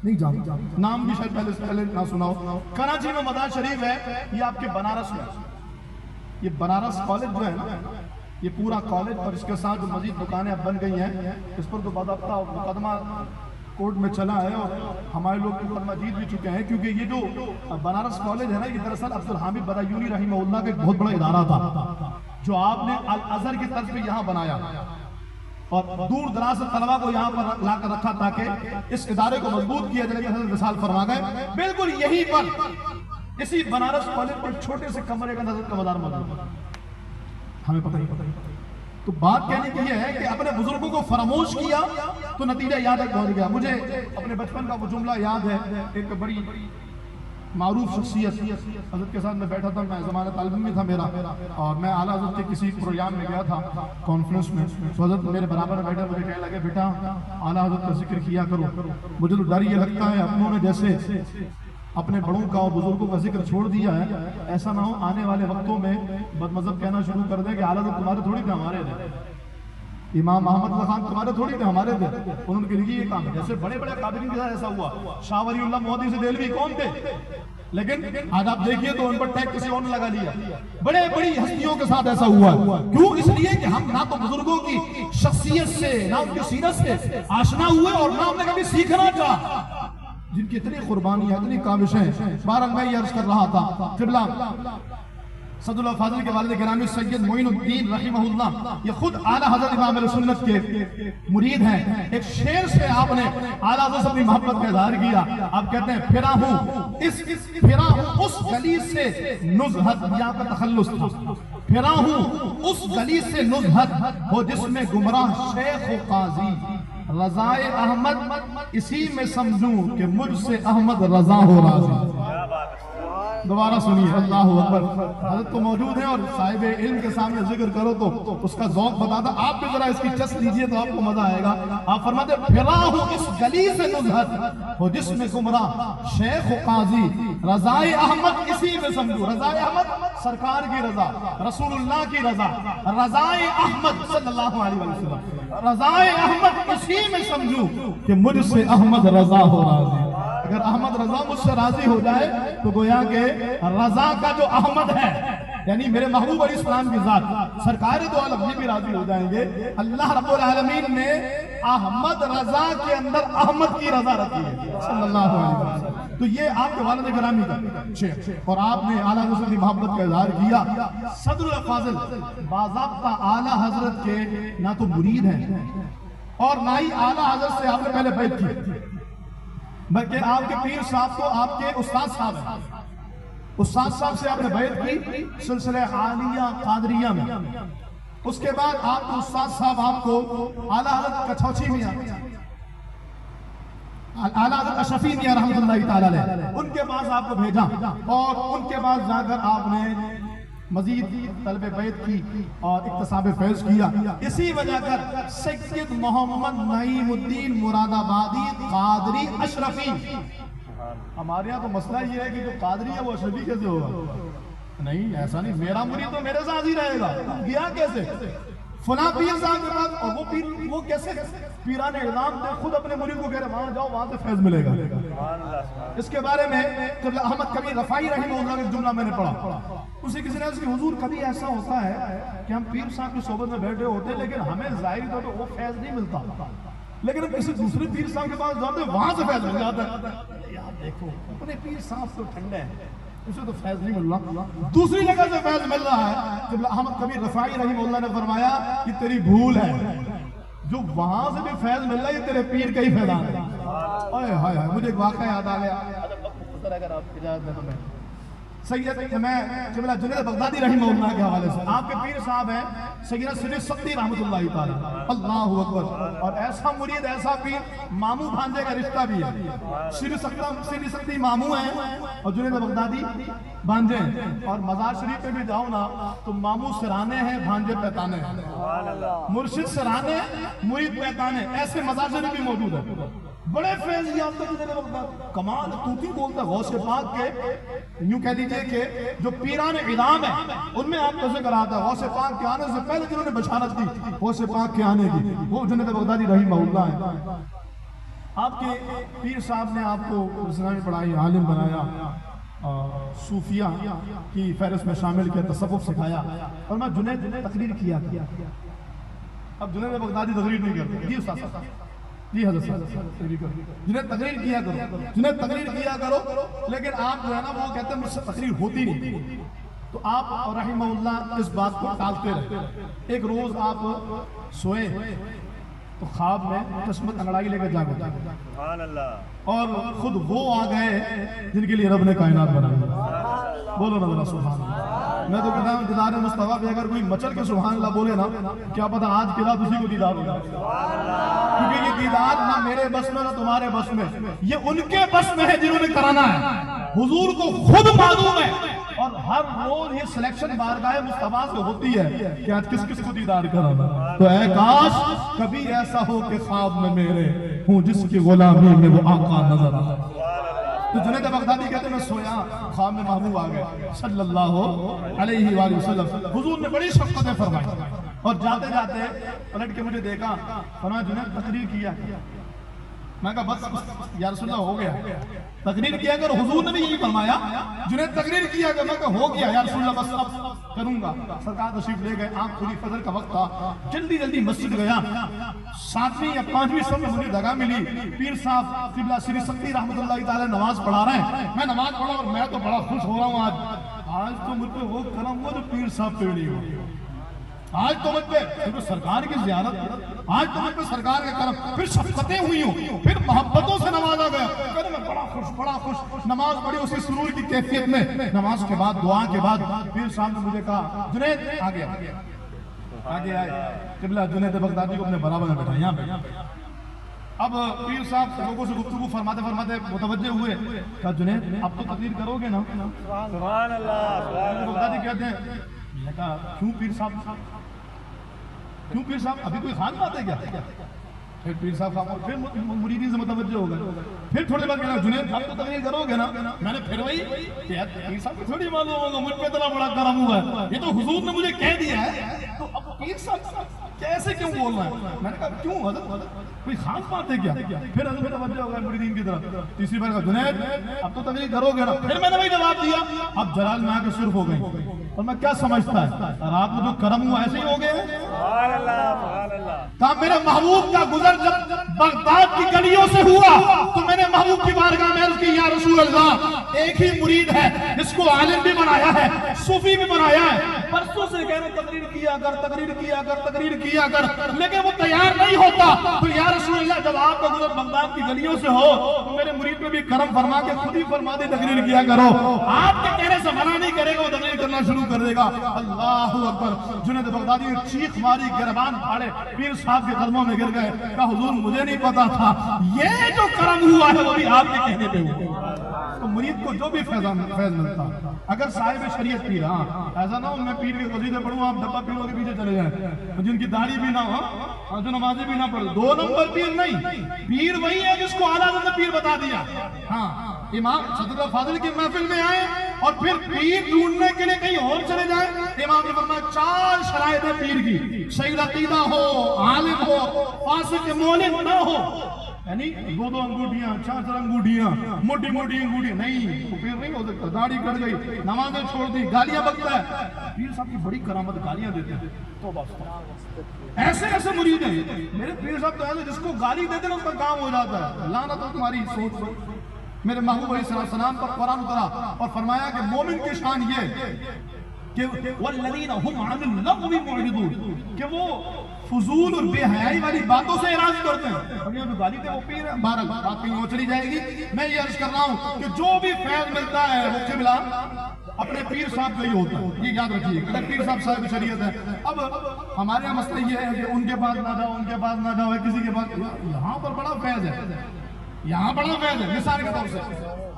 نہیں جانتا، نام بھی شاید پہلے نہ سنا ہو۔ کراچی میں مزار شریف ہے، یہ آپ کے بنارس میں، یہ بنارس کالج جو ہے نا، یہ پورا کالج اور اس کے ساتھ جو مزید دکانیں اب بن گئی ہیں، اس پر تو باضابطہ مقدمہ کورٹ میں چلا ہے، اور ہمارے لوگ مقدمہ جیت بھی چکے ہیں، کیونکہ یہ جو بنارس کالج ہے نا، یہ دراصل عبدالحامد بدایونی رحمہ اللہ کا ایک بہت بڑا ادارہ تھا جو آپ نے الازہر کی طرز پہ یہاں بنایا، اور دور دراز سے طلبہ کو یہاں پر لا کر رکھا تاکہ اس ادارے کو مضبوط کیا جائے۔ حضرت وصال فرما گئے بالکل یہیں پر، اسی بنارس کالج پر چھوٹے سے کمرے کا حضرت کا مزار موجود ہے، ہمیں پتہ ہی۔ تو بات کہنے کی یہ ہے کہ اپنے بزرگوں کو فراموش کیا تو نتیجہ یاد ہے پہنچ گیا۔ مجھے اپنے بچپن کا وہ جملہ یاد ہے، ایک بڑی معروف شخصیت حضرت کے ساتھ میں بیٹھا تھا، میں زمانہ طالب علم تھا میرا، اور میں اعلیٰ حضرت کے کسی پروگرام میں گیا تھا کانفرنس میں، تو حضرت میرے برابر میں بیٹھا، مجھے کہنے لگے بیٹا اعلیٰ حضرت کا ذکر کیا کرو۔ مجھے تو ڈر یہ لگتا ہے اپنوں نے جیسے اپنے بڑوں کا اور بزرگوں کا ذکر چھوڑ دیا ہے، ایسا نہ ہو آنے والے وقتوں میں بد مذہب کہنا شروع کر دے کہ اعلیٰ حضرت تمہارے تھوڑی تھے، ہمارے تھے، امام احمد خان تمہارے تھوڑی تھے، ہمارے تھے، انہوں کے لیے یہ کام ہے۔ جیسے بڑے بڑے قادرین کے ساتھ ایسا ہوا، شاہ ولی اللہ مودی سے دہلوی کون تھے، لیکن آج آپ دیکھیے تو ان پر ٹیگ کسی اور نے لگا لیا۔ بڑے بڑی ہستیوں کے ساتھ ایسا ہوا ہے، کیوں؟ اس لیے کہ ہم نہ تو بزرگوں کی شخصیت سے، نہ ان کی سیرت سے آشنا ہوئے، اور نہ ہم نے کبھی سیکھنا چاہا، جن کی اتنی قربانیاں، اتنی کاوشیں۔ بہرحال میں یہ عرض کر رہا تھا، قبلہ صدر الفاضل کے والد گرامی سید معین الدین رحمہ اللہ یہ خود اعلیٰ حضرت امام اہل سنت کے مرید ہیں۔ ایک شعر سے آپ نے اعلیٰ حضرت اپنی محبت کا اظہار کیا۔ آپ کہتے ہیں پھرا ہوں اس گلی سے نزہت، یہاں کا تخلص تھا، پھرا ہوں اس گلی سے نزہت ہو جس میں گمراہ شیخ و قاضی، رضائے احمد اسی میں سمجھوں کہ مجھ سے احمد رضا ہو راضی۔ دوبارہ سنیے، اللہ اکبر۔ حضرت تو موجود ہیں اور صاحب علم کے سامنے ذکر کرو تو اس کا ذوق بتاتا۔ آپ بھی ذرا اس کی چس لیجئے تو آپ کو مزہ آئے گا۔ آپ فرماتے پھرا ہوں اس گلی سے نزہت ہو جس میں گمراہ شیخ و قاضی، رضائے احمد اسی میں سمجھو۔ رضائے احمد سرکار کی رضا، رسول اللہ کی رضا، رضائے احمد صلی اللہ علیہ وسلم، رضائے احمد اسی میں سمجھو کہ مجھ سے احمد رضا ہو راضی۔ اگر احمد رضا مجھ سے راضی ہو جائے تو گویا کہ رضا کا جو احمد ہے یعنی میرے محبوب علیہ السلام کی ذات، سرکار دو عالم یہ بھی راضی ہو جائیں گے۔ اللہ رب العالمین نے احمد رضا کے اندر احمد کی رضا رکھی ہے صلی اللہ علیہ وسلم۔ تو یہ آپ کے والد گرامی کا شیخ، اور آپ نے اعلیٰ حضرت کی محبت کا اظہار کیا۔ صدر الفاضل باضابطہ اعلیٰ حضرت کے نہ تو مرید ہیں اور نہ ہی اعلیٰ حضرت سے آپ نے پہلے بیعت کی، بلکہ آپ کے پیر صاحب کو آپ کے استاد صاحب ہیں۔ استاد صاحب سے آپ نے بیعت کی سلسلہ عالیہ قادریہ میں۔ اس کے بعد آپ کو استاد صاحب آپ کو اعلیٰ حضرت کچھوچی میاں، اعلیٰ حضرت اشرفی میاں رحمۃ اللہ تعالیٰ علیہ، ان کے پاس آپ کو بھیجا اور ان کے پاس جا کر آپ نے مزید طلب بیعت کی اور اکتساب فیض کیا۔ اسی وجہ کر سید محمد نعیم الدین مراد آبادی قادری اشرفی، ہمارے یہاں تو مسئلہ یہ ہے کہ جو قادری ہے وہ اشرفی کیسے ہوگا؟ نہیں، ایسا نہیں، میرا مرید تو میرے ساتھ ہی رہے گا، گیا کیسے؟ فلاں پیر صاحب کے پاس، اور وہ پیر وہ کیسے؟ پیران اعظام تھے، خود اپنے مرید کو کہہ رہے وہاں جاؤ، وہاں سے فیض ملے گا۔ اس کے بارے میں قبلہ احمد کبیر رفاعی رحمہ اللہ نے جملہ میں نے پڑھا، اسے کسی نے کہ حضور کبھی ایسا ہوتا ہے کہ ہم پیر صاحب کی صحبت میں بیٹھے ہوتے ہیں لیکن ہمیں ظاہری طور پر وہ فیض نہیں ملتا، لیکن ہم کسی دوسرے پیر صاحب کے پاس جاتے ہیں وہاں سے فیض مل جاتا ہے۔ یار دیکھو اپنے پیر صاحب تو ٹھنڈے ہیں، اسے تو فیض نہیں مل رہا، دوسری جگہ سے فیض مل رہا ہے۔ قبلہ احمد کبیر رفاعی رحمہ اللہ نے فرمایا کہ تیری بھول ہے، جو وہاں سے بھی فیض مل رہا ہے یہ تیرے پیر کا ہی فیضان ہے۔ ہائے ہائے ہائے، مجھے ایک واقعہ یاد آ گیا، اگر آپ اجازت دیں تو میں سید میں قبلہ جنید بغدادی رحمہ اللہ کے حوالے سے، آپ کے پیر صاحب ہیں سیدنا سری سختی رحمۃ اللہ تعالی، اللہ اکبر، اور ایسا مرید ایسا پیر، ماموں بھانجے کا رشتہ بھی ہے، سری سختی ماموں ہیں اور جنید بغدادی بھانجے ہیں، اور مزار شریف پہ بھی جاؤ نا تو ماموں سرانے ہیں، بھانجے پیتانے ہیں، مرشد سرانے مرید پیتانے، ایسے مزار شریف بھی موجود ہے۔ بڑے فیض یافتہ جنید بغدادی، کمال توتی بولتا ہے غوث پاک کے، یوں کہہ دیجئے کہ جو پیران اعظام ہیں ان میں آپ کو ذکر آتا ہے غوث پاک کے آنے سے پہلے جنہوں نے بشارت دی غوث پاک کے آنے کی، وہ جنید بغدادی رحمہ اللہ ہے۔ آپ کے پیر صاحب نے آپ کو اسلامی پڑھائی، عالم بنایا، صوفیہ کی فہرست میں شامل کیا، تصوف سکھایا، اور میں جنید تقریر کیا۔ اب جنید بغدادی تقریر نہیں کرتے، جی استاد صاحب، جی حضرت صاحب، جنہیں تقریر کیا کرو، جنہیں تقریر کیا کرو، لیکن آپ جو ہے نا وہ کہتے ہیں مجھ سے تقریر ہوتی نہیں، تو آپ رحمہ اللہ اس بات کو ٹالتے رہے۔ ایک روز آپ سوئے تو خواب میں قسمت انگڑائی لے کر جاگو، اور خود وہ آ گئے جن کے لیے رب نے کائنات بنائی۔ بولو نا ذرا سبحان اللہ۔ میں تو کہتا ہوں دیدار مصطفیٰ پہ اگر کوئی مچل کے سبحان اللہ بولے نا، کیا پتہ آج کی رات اسی کو دیدار ہوگا، کیونکہ یہ دیدار نہ میرے بس میں نہ تمہارے بس میں، یہ ان کے بس میں ہے جنہوں نے کرانا ہے، حضور کو خود معلوم ہے، اور ہر روز یہ سلیکشن بارگاہ مصطفیٰ سے ہوتی ہے کہ آج کس کس کو دیدار کرانا۔ تو اے کاش کبھی ایسا ہو کہ خواب میں میرے ہوں جس کی غلامی میں وہ آقا نظر آتا۔ تو جنید بغدادی کہتے ہیں میں سویا، خواب میں محبوب آ گئے صلی اللہ علیہ وآلہ وسلم، حضور نے بڑی شفقتیں فرمائی، اور جاتے جاتے پلٹ کے مجھے دیکھا، فرمایا جنید تقریر کیا۔ میں کہا بس یا رسول اللہ ہو گیا، تقریر کیا کر، حضور نے بھی یہی فرمایا جنید تقریر کیا کر۔ میں کہا ہو گیا یا رسول اللہ، بس اب کروں گا۔ سرکار تشریف لے گئے، آنکھ کھلی، فجر کا وقت تھا، جلدی جلدی مسجد گیا، 7ویں یا 5ویں صف میں مجھے جگہ ملی، پیر صاحب قبلہ سری سختی رحمۃ اللہ تعالی نماز پڑھا رہے ہیں، میں نماز پڑھا اور میں تو بڑا خوش ہو رہا ہوں، آج تو مجھ پہ وہ کرم ہوا جو پیر صاحب پہ نہیں ہو، آج تو مجھ پہ سرکار کی زیارت، آج تو مجھ پہ سرکار کے کرم، پھر شفقتیں ہوئی ہوں، پھر محبتوں سے نوازا گیا، پھر میں بڑا خوش، نماز پڑھی اسی سرور کی کیفیت میں۔ نماز کے بعد دعا کے بعد پیر صاحب نے مجھے کہا جنید آگے آئے، قبلہ جنید بغدادی کو اپنے برابر میں بٹھا، یہاں پہ اب پیر صاحب لوگوں سے گفتگو فرماتے فرماتے متوجہ ہوئے، کہا جنید اب تو تقریر کرو گے نا؟ سبحان اللہ بغدادی کہتے ہیں، میں نے کہا کیوں پیر صاحب، کیوں پیر صاحب ابھی کوئی خان بات ہے کیا؟ پھر پیر صاحب خاموش، پھر مریدین سے متوجہ ہو گئے، پھر تھوڑے بعد کہا جنید اب تو تقریر کرو گے نا؟ میں نے پھر وہی کہ یار پیر صاحب کو تھوڑی معلوم ہوگا مجھ پہ اتنا بڑا کرم ہوا ہے، یہ تو حضور نے مجھے کہہ دیا ہے، تو اب پیر صاحب کیسے کیوں بول رہا ہے؟ میں نے کہا کیوں حضرت کوئی خاص بات ہے کیا؟ پھر حضرت متوجہ ہو گئے مریدین کی طرف، تیسری بار کہا جنید اب تو تقریر کرو گے نا؟ پھر میں نے وہی جواب دیا، اب جلال میں آ کے سرخ ہو گئی، اور میں کیا سمجھتا ہے رات میں جو کرم ہوا ایسے ہی ہو گئے ہیں؟ سبحان اللہ کہا میرے محبوب کا گزر جب بغداد کی گلیوں سے ہوا تو میں نے محبوب کی بارگاہ میں عرض کی یا رسول اللہ ایک ہی مرید ہے جس کو عالم بھی بنایا ہے صوفی بھی بنایا ہے، پرسوں سے کہہ رہے تقریر کیا کر تقریر کیا کر تقریر کیا کر، لیکن وہ تیار نہیں ہوتا، تو یا رسول اللہ جب آپ کا گزر بغداد کی گلیوں سے ہو تو میرے مرید پہ بھی کرم فرما کے خود ہی فرما دی تقریر کیا کرو، آپ کے کہنے سے منع نہیں کرے گا، وہ تقریر کرنا شروع کر دے گا۔ اللہ اکبر! جنید بغدادی نے چیخ ماری، گربان پھاڑے، پیر صاحب کے قدموں میں گر گئے، کہا حضور مجھے نہیں پتا تھا یہ جو کرم ہوا ہے وہ بھی آپ کے کہنے پہ ہوا۔ تو مرید کو جو بھی فیض ملتا اگر صاحب شریعت پیر، ہاں ایسا نہ ہو میں پیر کے قصیدے پڑھوں آپ ڈبہ پیروں کے پیچھے چلے جائیں، جن کی داڑھی بھی نہ ہو جو نمازی بھی نہ پڑھے، دو نمبر پیر نہیں، پیر وہی ہے جس کو اعلیٰ حضرت نے پیر بتا دیا۔ ہاں امام صدر فاضل کی محفل میں آئے اور پھر پیر ڈھونڈنے کے لیے کہیں اور چلے جائیں، امام نے فرمایا 4 شرائط ہے پیر کی، صحیح عقیدہ ہو، عالم ہو، فاسق مولد نہ ہو، یعنی 2 انگوٹھیاں 4 انگوٹھیاں موٹی موٹی انگوٹھیاں نہیں، وہ پیر نہیں ہو سکتا، داڑھی کٹ گئی، نمازیں چھوڑ دی، گالیاں بکتا ہے، پیر صاحب کی بڑی کرامت، گالیاں دیتے ہیں، ایسے ایسے مرید ہیں میرے پیر صاحب تو ایسے جس کو گالی دیتے ہیں اس کا کام ہو جاتا ہے۔ لعنت ہو تمہاری سوچ پر۔ میرے محبوب علیہ السلام پر قرآن اترا اور فرمایا کہ مومن کی شان یہ کہ والذین هم عن اللغو معرضون، کہ وہ فضول اور بے حیائی والی باتوں سے اعراض کرتے ہیں۔ ہم یہاں جو گالی دے وہ پیر ہے، بہرحال بات کہیں اور چلی جائے گی۔ میں یہ عرض کر رہا ہوں کہ جو بھی فیض ملتا ہے وہ قبلہ اپنے پیر صاحب کا ہی ہوتا ہے، یہ یاد رکھیے کہ پیر صاحب صاحب شریعت ہے۔ اب ہمارے یہاں مسئلہ یہ ہے کہ ان کے پاس نہ جاؤ، ان کے پاس نہ جاؤ، کسی کے پاس، یہاں پر بڑا فیض ہے، یہاں بڑا فیض ہے۔ مثال کے طور سے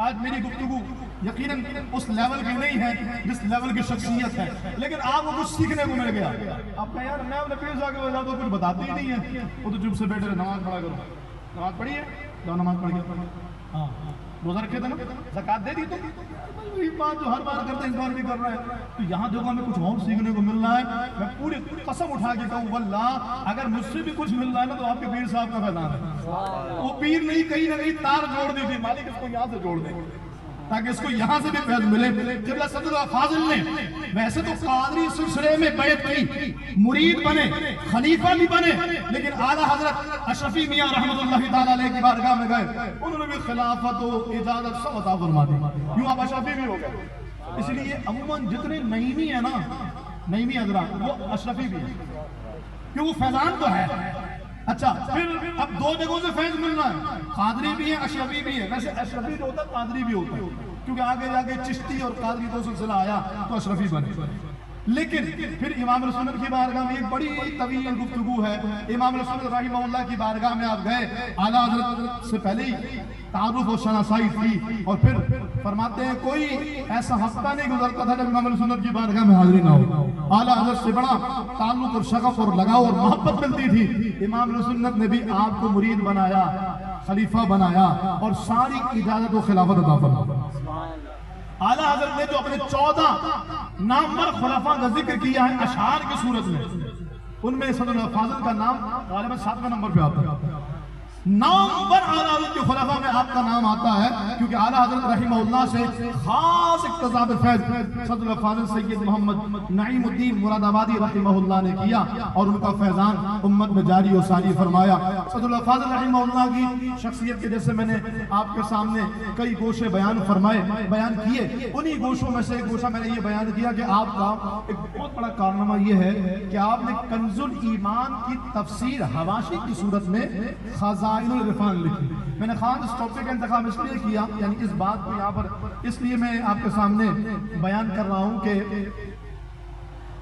آج میری گفتگو یقیناً اس لیول کی نہیں ہے جس لیول کی شخصیت ہے، لیکن آپ کو کچھ سیکھنے کو مل گیا۔ آپ کہیں یار میں اپنے پیر صاحب کے وجہ تو کچھ بتاتے ہی نہیں ہے، وہ تو چپ سے بیٹھے رہے، نماز پڑھا کرو، نماز پڑھی ہے، جاؤ نماز پڑھ کے، ہاں روزہ رکھے تھے نا، زکات دے دی، تو وہی بات جو ہر بار کرتے ہیں اس بار بھی کر رہے ہیں۔ تو یہاں جو ہمیں کچھ اور سیکھنے کو مل رہا ہے، میں پوری قسم اٹھا کے کہوں واللہ اگر مجھ سے بھی کچھ مل رہا ہے نا تو آپ کے پیر صاحب کا فیضان ہے۔ وہ پیر نہیں کہیں نہ کہیں تار جوڑ دی تھی، مالک اس کو یہاں سے جوڑ دے تاکہ اس کو یہاں سے بھی فیض ملے۔ قبلہ صدر فاضل نے ویسے تو قادری سلسلے میں بیعت کی، مرید بنے، خلیفہ بھی بنے، لیکن اعلیٰ حضرت اشرفی میاں رحمت اللہ تعالیٰ علیہ کی بارگاہ میں گئے، انہوں نے بھی خلافت و اجازت سب عطا فرما دی، یوں آپ اشرفی بھی ہو گئے۔ اس لیے عموماً جتنے نعیمی ہیں نا، نعیمی حضرات، وہ اشرفی بھی ہیں، کہ وہ فیضان تو ہے۔ اچھا پھر اب 2 جگہوں سے فیض مل رہا ہے، قادری بھی ہے، اشرفی بھی ہے۔ ویسے اشرفی جو ہوتا ہے قادری بھی ہوتا ہے، کیونکہ آگے جا کے چشتی اور قادری تو سلسلہ آیا تو اشرفی بنے۔ لیکن پھر امام رسول کی بارگاہ میں ایک بڑی طویل گفتگو ہے۔ امام رسول رحمہ اللہ کی بارگاہ میں آپ گئے، اعلیٰ حضرت سے پہلے ہی تعارف و شناسائی تھی، اور پھر فرماتے ہیں کوئی ایسا ہفتہ نہیں گزرتا تھا جب امام سنت کی بارگاہ میں حاضری نہ ہو۔ اعلیٰ حضرت سے بڑا تعلق اور شغف اور لگاؤ اور محبت ملتی تھی۔ امام سنت نے بھی آپ کو مرید بنایا، خلیفہ بنایا، اور ساری اجازت و خلافت عطا فرمائی۔ اعلیٰ حضرت نے جو اپنے 14 نامور خلفاء کا ذکر کیا ہے اشعار کی صورت میں، ان میں صدر فاضل کا نام غالباً 7ویں نمبر پہ آتا ہے۔ نامور اعلیٰ حضرت کے خلفاء میں آپ کا نام آتا ہے، کیونکہ اعلیٰ حضرت رحمہ اللہ سے خاص اقتضاب فیض صدر فاضل سید محمد نعیم الدین مراد آبادی رحمہ اللہ نے کیا، اور ان کا فیضان امت میں جاری و ساری فرمایا۔ صدر فاضل رحمہ اللہ کی شخصیت کے جیسے میں نے آپ کے سامنے کئی گوشے بیان کیے، انہی گوشوں میں سے ایک گوشہ میں نے یہ بیان کیا کہ آپ کا ایک بہت بڑا کارنامہ یہ ہے کہ آپ نے کنز الایمان کی تفسیر حواشی کی صورت میں خزائن العرفان لکھی۔ میں نے خان اس ٹاپک کا انتخاب اس لیے کیا، یعنی اس بات کو یہاں پر اس لیے میں آپ کے سامنے بیان کر رہا ہوں کہ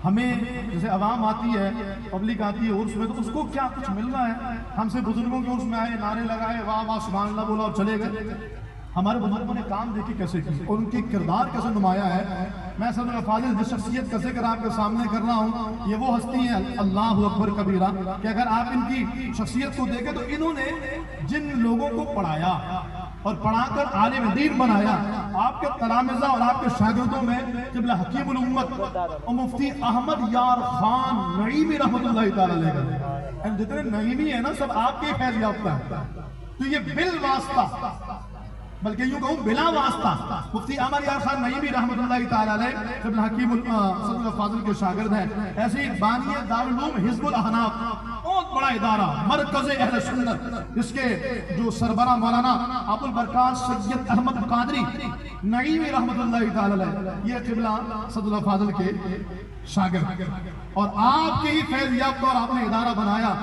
ہمیں جیسے عوام آتی ہے، پبلک آتی ہے عرس میں، تو اس کو کیا کچھ ملنا ہے؟ ہم سے بزرگوں کے عرس میں آئے، نعرے لگائے، واہ واہ سبحان اللہ بولا اور چلے گئے۔ ہمارے بزرگوں نے کام دیکھے کیسے کی اور ان کی کردار کیسے نمایاں ہے۔ میں صدر فاضل جس شخصیت کا ذکر آپ کے سامنے کر رہا ہوں، یہ وہ ہستی ہیں اللہ اکبر کبیرہ کہ اگر آپ ان کی شخصیت کو دیکھیں تو انہوں نے جن لوگوں کو پڑھایا اور پڑھا کر عالم دین بنایا، آپ کے تلامذہ اور آپ کے شاگردوں میں قبلہ حکیم الامت اور مفتی احمد یار خان نعیمی رحمۃ اللہ تعالی علیہ، جتنے نعیمی ہیں نا سب آپ کے فیض یافتہ ہیں۔ تو یہ بالواسطہ، بلکہ یوں کہوں بلا واسطہ، مفتی احمد یار خان نعیمی رحمۃ اللہ تعالی علیہ قبلہ حکیم صدر فاضل کے شاگرد ہیں۔ ایسے ہی بانی دارالعلوم حزب الاحناف، بہت بڑا ادارہ، مرکز اہل سنت، اس کے جو سربراہ مولانا ابو البرکات سید احمد قادری نعیمی رحمۃ اللہ تعالی علیہ، یہ قبلہ صدر فاضل کے شاگرد اور آپ کے ہی فیض یافتہ، اور آپ نے ادارہ بنایا۔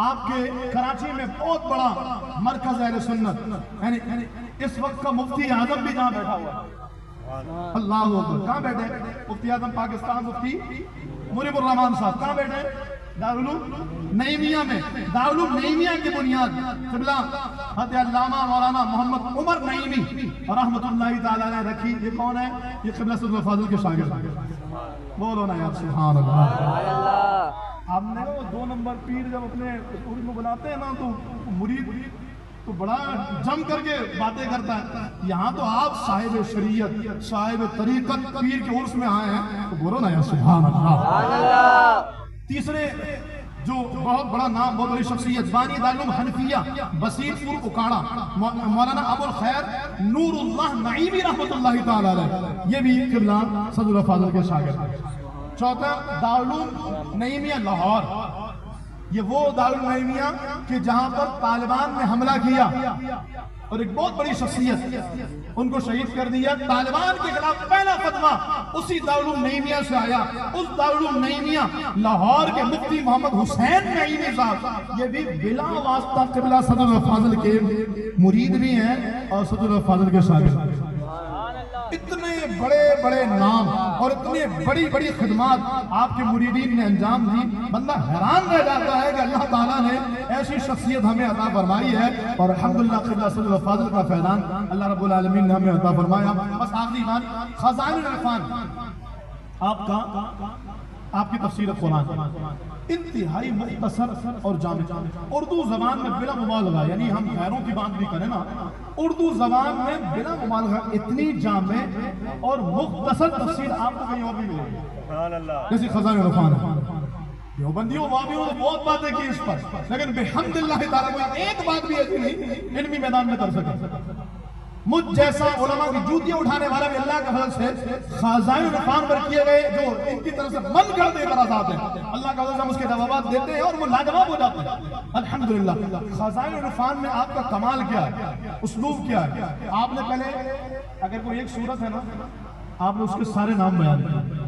آپ کے کراچی میں بہت بڑا مرکز اہل سنت، یعنی اس وقت کا مفتی اعظم بھی جہاں بیٹھا ہوا ہے، اللہ اکبر، کہاں بیٹھے؟ مفتی اعظم پاکستان مفتی منیب الرحمان صاحب کہاں بیٹھے؟ دارالعلوم نعیمیہ میں۔ دارالعلوم نعیمیہ کی بنیاد قبلہ حضرت علامہ مولانا محمد عمر نعیمی رحمۃ اللہ تعالی علیہ رکھی۔ یہ کون ہے؟ یہ قبلہ صدر فاضل کے شاگرد۔ بولو نا یار سبحان اللہ۔ آپ نے وہ 2 نمبر پیر جب اپنے عرس میں بلاتے ہیں نا تو مرید تو بڑا جم کر کے باتیں کرتا ہے۔ یہاں تو آپ صاحب شریعت، صاحب طریقت پیر کے عرس میں آئے ہیں تو بولو نا یا سبحان اللہ۔ تیسرے جو بہت بڑا نام، بہت بڑی شخصیت، بانی دارالعلوم حنفیہ بصیر پور اکاڑا، مولانا ابو الخیر نور اللہ نعیمی رحمۃ اللہ تعالی علیہ، یہ بھی قبلہ صدر فاضل کے شاگرد۔ چوتھا دارالعلوم نعیمیہ لاہور، یہ وہ دارالعلوم نعیمیہ کہ جہاں پر طالبان نے حملہ کیا اور ایک بہت بڑی شخصیت ان کو شہید کر دیا۔ طالبان کے خلاف پہلا فتویٰ اسی دارالعلوم نعیمیہ سے آیا۔ اس دارالعلوم نعیمیہ لاہور کے مفتی محمد حسین نعیمی صاحب، یہ بھی بلا واسطہ قبلہ صدر فاضل کے مرید بھی ہیں اور صدر فاضل کے شاگرد۔ اتنے بڑے بڑے نام اور اتنی بڑی بڑی خدمات آپ کے مریدین نے انجام دی، بندہ حیران رہ جاتا ہے کہ اللہ تعالیٰ نے ایسی شخصیت ہمیں عطا فرمائی ہے، اور الحمدللہ قبلہ صدر فاضل کا فیضان اللہ رب العالمین نے ہمیں عطا فرمایا۔ بس آخری بات، خزائن العرفان آپ کی تفسیر قرآن انتہائی مختصر اور جامع، اردو زبان میں بلا مبالغہ، یعنی ہم غیروں کی بات بھی کریں نا، اردو زبان میں بلا مبالغہ اتنی جامع اور مختصر تفسیر آپ کو کہیں اور بھی ملے گی جیسی خزائن العرفان ہے۔ دیوبندیوں وابیوں نے بہت باتیں کی اس پر، لیکن بحمداللہ تعالیٰ کوئی ایک بات بھی ایسی نہیں علمی میدان میں کر سکے۔ مجھ جیسا علماء کی جوتیاں اٹھانے والا بھی اللہ کے فضل سے خزائن العرفان پر کیے گئے جو ان کی طرف سے من گھڑت اعتراضات ہیں، اللہ کا فضل سے ہم اس کے جوابات دیتے ہیں اور وہ لاجواب ہو جاتے ہیں الحمدللہ۔ خزائن العرفان میں آپ کا کمال کیا ہے، اسلوب کیا ہے؟ آپ نے پہلے اگر کوئی ایک صورت ہے نا، آپ نے اس کے سارے نام بیان کیے،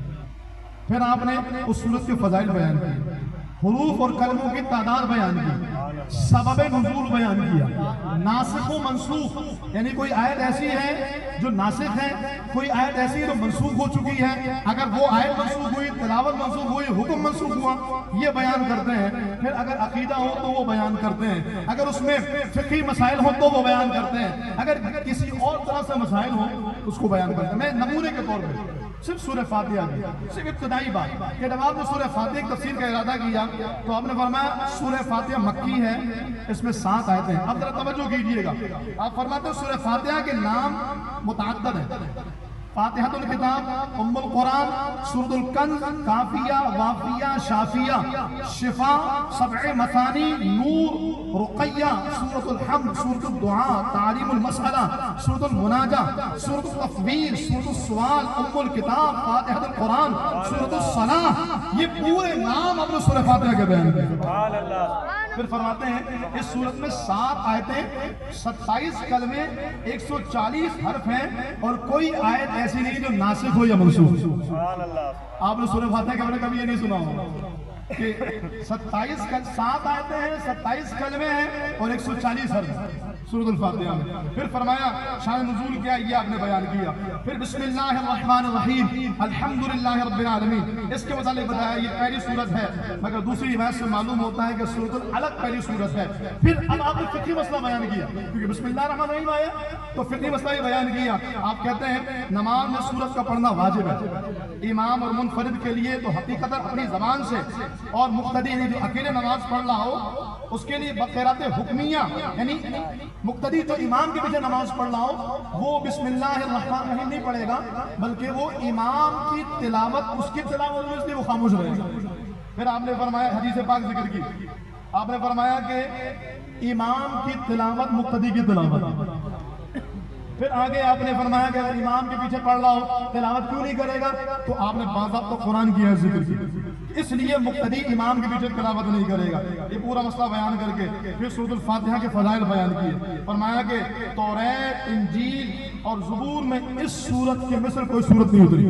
پھر آپ نے اس صورت کے فضائل بیان کیے، حروف اور کلموں کی تعداد بیان کی، سبب نزول بیان کیا، ناسخ و منسوخ، یعنی کوئی آیت ایسی ہے جو ناسخ ہے، کوئی آیت ایسی ہے جو منسوخ ہو چکی ہے، اگر وہ آیت منسوخ ہوئی، تلاوت منسوخ ہوئی، حکم منسوخ ہوا، یہ بیان کرتے ہیں۔ پھر اگر عقیدہ ہو تو وہ بیان کرتے ہیں، اگر اس میں فقہی مسائل ہو تو وہ بیان کرتے ہیں، اگر کسی اور طرح سے مسائل ہو اس کو بیان کرتے ہیں۔ میں نمونے کے طور پہ صرف سورہ فاتحہ کی، صرف ابتدائی بات کہ جب آپ نے سورہ فاتحہ کی تفسیر کا ارادہ کیا تو آپ نے فرمایا سورہ فاتحہ مکی ہے، اس میں 7 آیتیں ہیں۔ اب ذرا توجہ کیجئے گا، آپ فرماتے ہیں سورہ فاتحہ کے نام متعدد ہیں، فاتحۃ الکتاب، ام القرآن، سورۃ الکنز، کافیہ، وافیہ، شافیہ، شفا، سبع مثانی، نور، رقیہ، سورۃ الحمد، سورۃ الدعاء، تعلیم المسئلہ، سورۃ المناجہ، سورۃ التفویض، سورۃ السوال، ام الکتاب، فاتحۃ القرآن، سورۃ الصلاح، یہ پورے نام اپنے سورہ فاتحہ کے بیان کیے۔ پھر فرماتے ہیں اس سورت میں 7 آیتیں، 27 کلمے، 140 حرف ہیں، اور کوئی آیت ایسی نہیں جو ناسخ ہو یا منسوخ۔ آپ نے سورہ فاتحہ کے بارے میں کبھی یہ نہیں سنا ہوگا کہ 7 آیتیں ہیں، 27 کلمے ہیں اور 140 حرف۔ سورۃ الفاتحہ میں. پھر فرمایا شان نزول کیا یہ آپ نے بیان کیا. پھر بسم اللہ الرحمن الرحیم الحمدللہ رب العالمین اس کے متعلق بتایا یہ پہلی سورت ہے، مگر دوسری روایت سے معلوم ہوتا ہے کہ سورۃ العلق پہلی سورت ہے. پھر اب آپ نے فقہی مسئلہ بیان کیا، کیونکہ بسم اللہ الرحمن الرحیم آیا تو فقہی مسئلہ ہی بیان کیا. آپ کہتے ہیں نماز میں سورت کا پڑھنا واجب ہے امام اور منفرد کے لیے، تو حقیقت اپنی زبان سے، اور مقتدی یعنی جو اکیلے نماز پڑھ رہا ہو اس کے لیے بقرات حکمیہ یعنی مقتدی جو امام کے پیچھے نماز پڑھ رہا ہو وہ بسم اللہ الرحمن الرحیم نہیں پڑھے گا، بلکہ وہ امام کی تلاوت اس کی تلاوت میں اس لیے وہ خاموش رہے گا. پھر آپ نے فرمایا حدیث پاک ذکر کی، آپ نے فرمایا کہ امام کی تلاوت مقتدی کی تلاوت. پھر آگے آپ نے فرمایا کہ اگر امام کے پیچھے پڑھ رہا ہو تلاوت کیوں نہیں کرے گا، تو آپ نے باضابطہ قرآن کی ذکر کی، اس لیے مقتدی امام کے پیچھے تلاوت نہیں کرے گا. یہ پورا مسئلہ بیان کر کے پھر سورۃ الفاتحہ کے فضائل بیان کیے. فرمایا کہ توریت، انجیل اور زبور میں اس سورت کے مثل کوئی سورت نہیں اتری.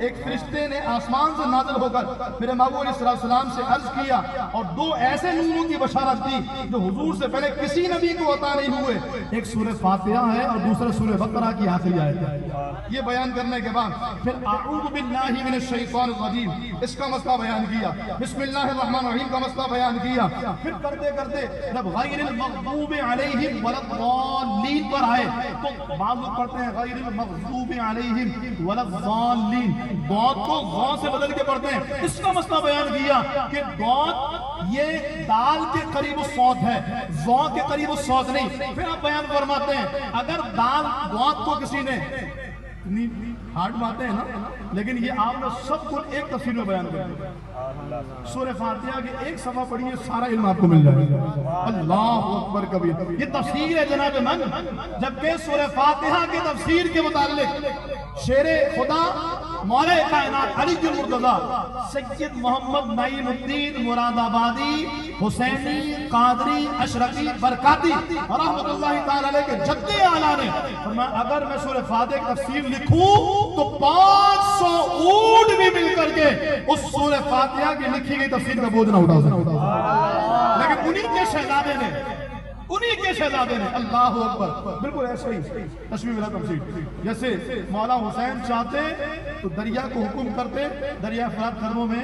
ایک فرشتے نے آسمان سے نازل ہو کر میرے محبوب علیہ السلام سے عرض کیا اور دو ایسے نوروں کی بشارت دی جو حضور سے پہلے کسی نبی کو عطا نہیں ہوئے. ایک سورہ فاتحہ ہے اور دوسرا سورہ بقرہ کی آخری آیت ہے. یہ بیان کرنے کے بعد پھر اعوذ باللہ من الشیطان الرجیم اس کا مسئلہ بیان کیا، بسم اللہ الرحمن الرحیم کا مسئلہ بیان کیا. پھر کرتے کرتے جب غیر المغضوب علیہم ولا الضالین پر آئے تو بعض لوگ پڑھتے ہیں غیر المغضوب علیہم ولا الضالین، ضاد کو غا سے بدل کے پڑھتے ہیں. اس کا مسئلہ بیان کیا کہ ضاد یہ دال کے قریب الصوت ہے، ضا کے قریب الصوت نہیں. پھر آپ بیان فرماتے ہیں اگر دال ضاد کو کسی نے ہارڈ باتیں ہیں نا، لیکن یہ آپ نے سب کو ایک تفسیر میں بیان کر دیا. سورہ فاتحہ کی ایک صفحہ پڑھیے سارا علم آپ کو مل جائے گا. اللہ اکبر کبیر. یہ تفسیر ہے جناب من، جبکہ سورہ فاتحہ کی تفسیر کے متعلق شیر خدا مولا کائنات علی المرتضی سید محمد نعیم الدین مراد آبادی حسینی قادری اشرفی برکاتی رحمت اللہ تعالی علیہ کے جد اعلیٰ نے فرمایا اگر میں سورہ فاتحہ کی تفسیر لکھوں تو 500 اونٹ بھی مل کر کے اس سورہ فاتحہ کی لکھی گئی تفسیر کا بوجھ نہ اٹھا سکتا. لیکن انہی کے شہزادے نے اللہ اکبر بالکل ایسے ہی تشبیہ ملا تفسیر. جیسے مولا حسین چاہتے تو دریا کو حکم کرتے، دریا فرات خرموں میں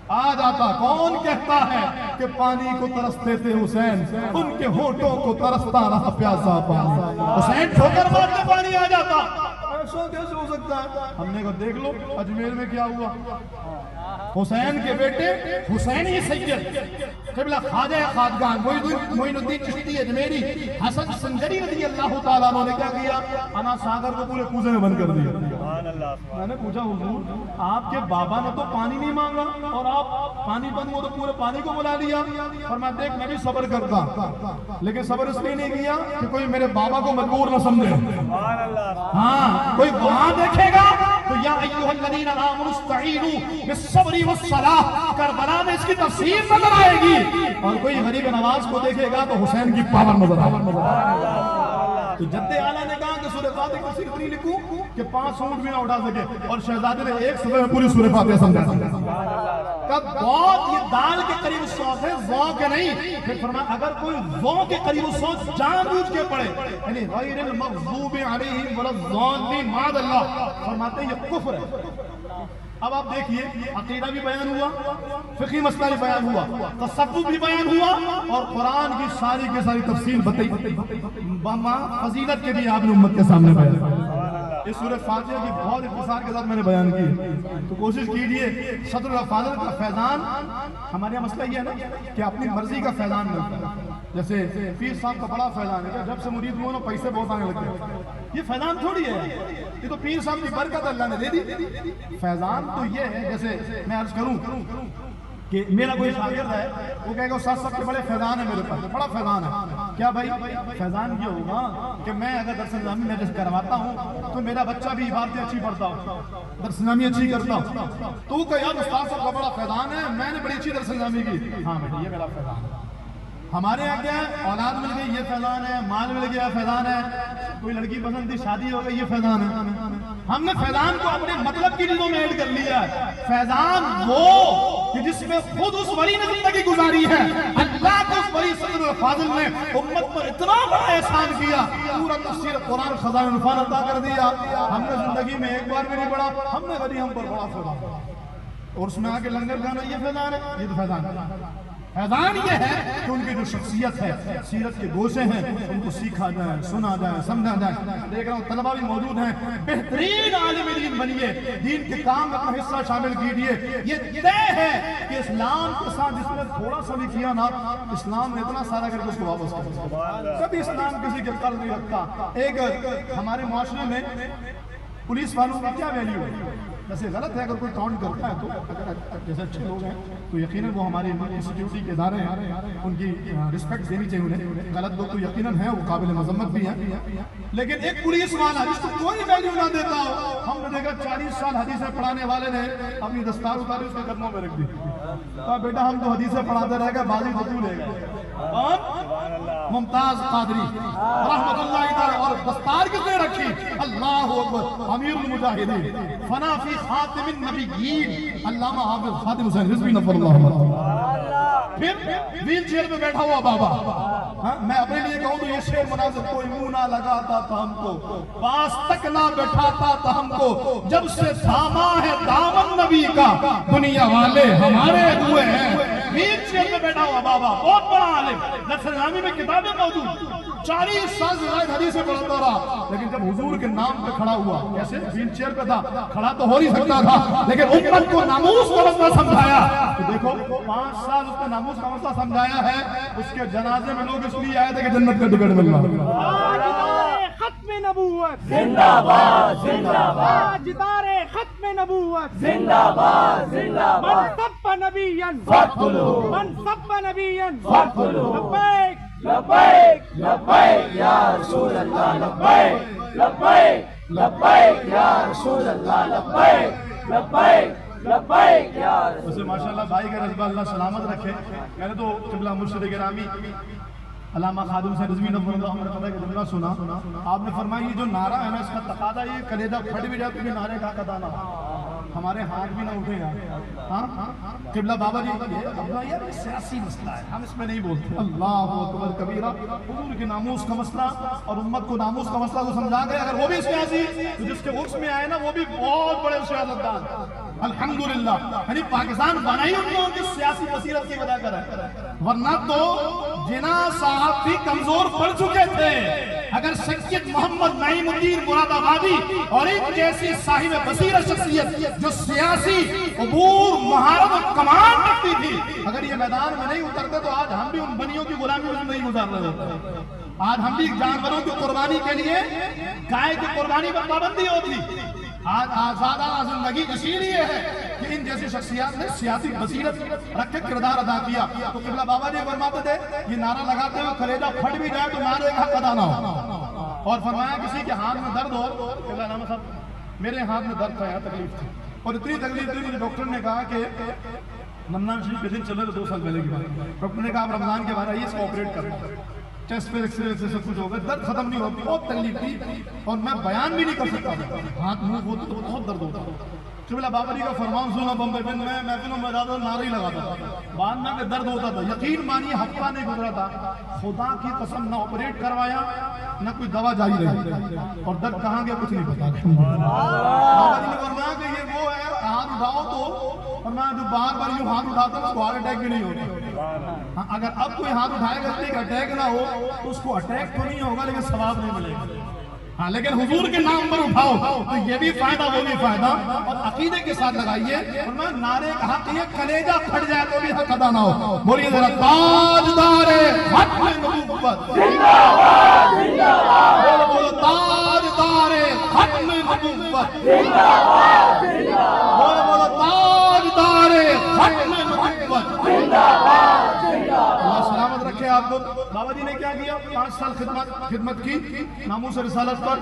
آ جاتا. کون کہتا ہے کہ پانی کو ترستے تھے حسین، ان کے ہونٹوں کو ترستا رہا پیاسا پانی. حسین ٹھوکر مارتے پانی آ جاتا. ایسا کیسے ہو سکتا ہے؟ ہم نے کہا دیکھ لو اجمیر میں کیا ہوا. حسین کے بیٹے حسین ہی سید قبلہ خواجہ خواجگان معین الدین چشتی اجمیری حسن سنجری رضی اللہ تعالیٰ عنہ نے کیا کیا؟ انا ساگر کو پورے کوزے میں بند کر دیا. میں نے پوچھا حضور آپ کے بابا نے تو پانی نہیں مانگا اور آپ پانی بند ہو تو پورے پانی کو بلا لیا. فرمایا دیکھ میں بھی صبر کرتا، لیکن صبر اس لیے نہیں کیا کہ کوئی میرے بابا کو مجبور نہ سمجھے. ہاں کوئی وہاں دیکھے گا تو یا ایھا الذین آمنوا استعینوا بالصبر والصلاۃ کربلا میں اس کی تفسیر نظر آئے گی. اور کوئی غریب نواز کو دیکھے گا تو حسین کی پاور نظر آئے گی. تو جد اعلیٰ نے کہا کہ سورہ فاتحہ کی تفسیر اتنی لکھوں کہ 5 اونٹ بھی نہ اٹھا سکے، اور شہزادے نے ایک صفحے میں پوری سورہ فاتحہ سمجھا. کب ضاد یہ دال کے قریب صوت ہے، ضا کے نہیں. پھر فرمایا اگر کوئی ضا کے قریب صوت جان بوجھ کے پڑھے یعنی غیر المغضوب علیہم ولا الضالین معاذ اللہ، فرماتے ہیں یہ کفر ہے. اب آپ دیکھیے عقیدہ بھی بیان ہوا، فقہی مسئلہ بھی بیان ہوا، تصوف بھی بیان ہوا، اور قرآن کی ساری کی ساری تفصیل بتائی فضیلت کے بھی آپ نے امت کے سامنے بیان کیا. اس سورہ فاتحہ کی بہت اختصار کے ساتھ میں نے بیان کی، تو کوشش کیجئے صدر الفاضل کا فیضان. ہمارے یہاں مسئلہ یہ ہے نا کہ اپنی مرضی کا فیضان ملتا ہے. جیسے پیر صاحب کا بڑا فیضان ہے، جب سے مرید ہوئے نا پیسے بہت آنے لگتے ہیں. یہ فیضان تھوڑی ہے، یہ تو پیر صاحب کی برکت اللہ نے دے دی. فیضان تو یہ ہے جیسے میں عرض کروں کہ میرا کوئی شاگرد ہے، وہ کہے گا استاد صاحب کے بڑے فیضان ہے، میرے پاس بڑا فیضان ہے. کیا بھائی فیضان یہ ہوگا کہ میں اگر درس نظامی میں جیسے کرواتا ہوں تو میرا بچہ بھی عبادتیں اچھی پڑھتا ہو، درس نظامی اچھی کرتا ہو، تو کہ یار استاد صاحب کا بڑا فیضان ہے، میں نے بڑی اچھی درس نظامی کی. ہاں بیٹا یہ میرا فیضان ہے. ہمارے یہاں کیا ہے، اولاد مل گئی یہ فیضان ہے، مال مل گیا فیضان ہے، کوئی لڑکی پسند تھی شادی ہو گئی یہ فیضان ہے۔ ہم نے فیضان کو اپنے مطلب کی چیزوں میں ایڈ کر لیا ہے۔ فیضان وہ کہ جس میں خود اس ولی نے زندگی گزاری ہے، اللہ کو اس ولی صدر الفاضل نے امت پر اتنا بڑا احسان کیا، پورا تفسیر قرآن خزائن العرفان عطا کر دیا۔ ہم نے زندگی میں ایک بار بھی نہیں پڑھا، ہم نے کبھی ہم پر بڑا فیضان پڑھا، اور اس میں آ کے لنگر کھانا یہ فیضان ہے، یہ تو فیضان ہے۔ فیضان یہ ہے کہ ان کی جو شخصیت ہے، سیرت کے گوشے ہیں، ان کو سیکھا جائے، سنا جائے، سمجھا جائے۔ دیکھ رہا ہوں طلبہ بھی موجود ہیں، بہترین عالم دین بنیے، دین کے کام میں اپنا حصہ شامل کیجیے۔ یہ طے ہے کہ اسلام کے ساتھ جس نے تھوڑا سا بھی کیا نا، اسلام نے اتنا سارا کر کے اس کو واپس کر۔ کبھی اسلام کسی کے قرض نہیں رکھتا۔ ایک ہمارے معاشرے میں پولیس والوں کی کیا ویلیو ہے؟ ویسے غلط ہے اگر کوئی کاؤنٹ کرتا ہے تو، اگر جیسے اچھے لوگ ہیں تو یقیناً وہ ہمارے سیکیورٹی کے ادارے ہیں، ان کی رسپیکٹ دینی چاہیے انہیں۔ غلط لوگ تو یقیناً ہیں، وہ قابل مذمت بھی ہیں، لیکن ایک پولیس والا جس کو کوئی ویلیو نہ دیتا ہو، ہم نے دیکھا 40 سال حدیثیں پڑھانے والے نے اپنی دستار اتاری اس کے قدموں میں رکھ دی، کہا بیٹا ہم تو حدیثیں پڑھاتے رہ گئے، بازی تو لے گئے۔ ممتاز قادری رحمت اللہ تعالی، اور دستار کس نے رکھی؟ اللہ اکبر، امیر المجاہدین، فنا فی خاتم النبیین، علامہ حافظ خاتم حسین رضوی نفر اللہ۔ پھر ویل چیئر میں بیٹھا ہوا بابا، میں اپنے لیے کہوں تو یہ شعر مناظر، کوئی منہ نہ لگاتا تھا ہم کو، پاس تک نہ بیٹھاتا تھا ہم کو، جب سے تھاما ہے دامن نبی کا، دنیا والے ہمارے ہوئے ہیں۔ ویل چیئر میں بیٹھا ہوا بابا، بہت بڑا عالم، نصر نامی میں کتابیں موجود، 40 سال سے زائد حدیثیں پڑھتا رہا، لیکن جب حضور کے نام پہ کھڑا ہوا، کیسے ویل چیئر پہ تھا، کھڑا تو ہو نہیں سکتا تھا، لیکن امت کو ناموس کا مسئلہ سمجھایا۔ تو دیکھو 5 سال اس نے ناموس کا مسئلہ سمجھایا ہے، اس کے جنازے میں لوگ اس لیے آئے تھے کہ جنت کا ٹکٹ مل رہا۔ ختم نبوت زندہ باد زندہ باد تاجدار ختم نبوت زندہ باد زندہ من باد سب نبیا فاقتلوه من سب نبیا فاقتلوه لبیک لبیک لبیک یا رسول اللہ لبیک لبیک لبیک یا رسول اللہ لبیک لبیک لبیک یا رسول ویسے ماشاءاللہ بھائی کا رضبہ اللہ سلامت رکھے۔ میں نے تو قبلہ مرشد گرامی علامہ خادم سے رضوی نفر اللہ عمر قدر کا جملہ سنا، آپ نے فرمایا یہ جو نعرہ ہے نا، اس کا تقاضا یہ کلیجہ پھٹ بھی جائے تو یہ نعرے کا قدا نہ، ہمارے ہاتھ بھی نہ اٹھے یار۔ ہاں قبلہ بابا جی یہ سیاسی مسئلہ ہے، ہم اس میں نہیں بولتے۔ اللہ اکبر کبیرہ، حضور کے ناموس کا مسئلہ اور امت کو ناموس کا مسئلہ تو سمجھا گئے۔ اگر وہ بھی سیاسی تو جس کے عرص میں آئے نا وہ بھی بہت بڑے سیاستدان، الحمدللہ، یعنی پاکستان بنا ہی ان لوگوں کی سیاسی بصیرت کی وجہ کر ہے، ورنہ تو جناح صاحب بھی کمزور پڑ چکے تھے۔ اگر سید محمد نعیم الدین مراد آبادی اور ان جیسی صاحب بصیرت شخصیت جو سیاسی عبور مہارت اور کمان رکھتی تھی، اگر یہ میدان میں نہیں اترتے تو آج ہم بھی ان بنیوں کی غلامی میں نہیں گزار رہے ہوتے۔ آج ہم بھی جانوروں کی قربانی کے لیے گائے کی قربانی پر پابندی ہوتی۔ آج آزادانہ زندگی اسی لیے ہے کہ ان جیسی شخصیات نے سیاسی بصیرت رکھ کے کردار ادا کیا۔ تو قبلہ بابا جی فرماتے تھے یہ نعرہ لگاتے ہوئے کلیجہ پھٹ بھی جائے تو نعرے کا ادا نہ ہو، اور فرمایا کسی کے ہاتھ میں درد ہو، قبلہ نامہ صاحب میرے ہاتھ میں درد تھا، یہاں تکلیف تھی، اور اتنی تکلیف تھی مجھے ڈاکٹر نے کہا کہ رمضان شریف کے دن چلے تو 2 سال پہلے کی بات، ڈاکٹر نے کہا آپ رمضان کے بعد آئیے اس کو آپریٹ کرنا، چیسٹ پہ ایکس رے سے سب کچھ ہو گیا، درد ختم نہیں ہوتی، بہت تکلیف تھی اور میں بیان بھی نہیں کر سکتا تھا، ہاتھ منہ ہوتے تو بہت درد ہوتا تھا۔ قبلہ بابا جی کا فرمان سنا، بمبئی میں محفلوں میں جاتا نعرے ہی لگاتا تھا، بعد میں کہ درد ہوتا تھا، یقین مانیے ہفتہ نہیں گزرا تھا، خدا کی قسم نہ آپریٹ کروایا نہ کوئی دوا جاری رہی، اور درد کہاں گیا کچھ نہیں پتا۔ بابا جی نے فرمایا کہ یہ وہ ہے ہاتھ اٹھاؤ تو، اور میں جو بار بار یوں ہاتھ اٹھاتا ہوں اس کو ہارٹ اٹیک بھی نہیں ہوتا۔ اگر اب کوئی ہاتھ اٹھائے گا کہ اٹیک نہ ہو تو اس کو اٹیک تو نہیں ہوگا لیکن ثواب نہیں ملے گا، ہاں لیکن حضور کے نام پر اٹھاؤ تو یہ بھی فائدہ وہ بھی فائدہ، اور عقیدے کے ساتھ لگائیے، اور میں نعرے کہا کہ یہ کلیجہ پھٹ جائے تو بھی حق ادا نہ ہو۔ بولیے ذرا تاجدار ختم نبوت زندہ باد زندہ باد بولو تاجدار ختم نبوت زندہ باد زندہ بولو تاجدار ختم نبوت زندہ باد زندہ اللہ سلامت رکھے آپ کو۔ بابا جی نے کیا کیا؟ 5 سال خدمت کی ناموس رسالت پر،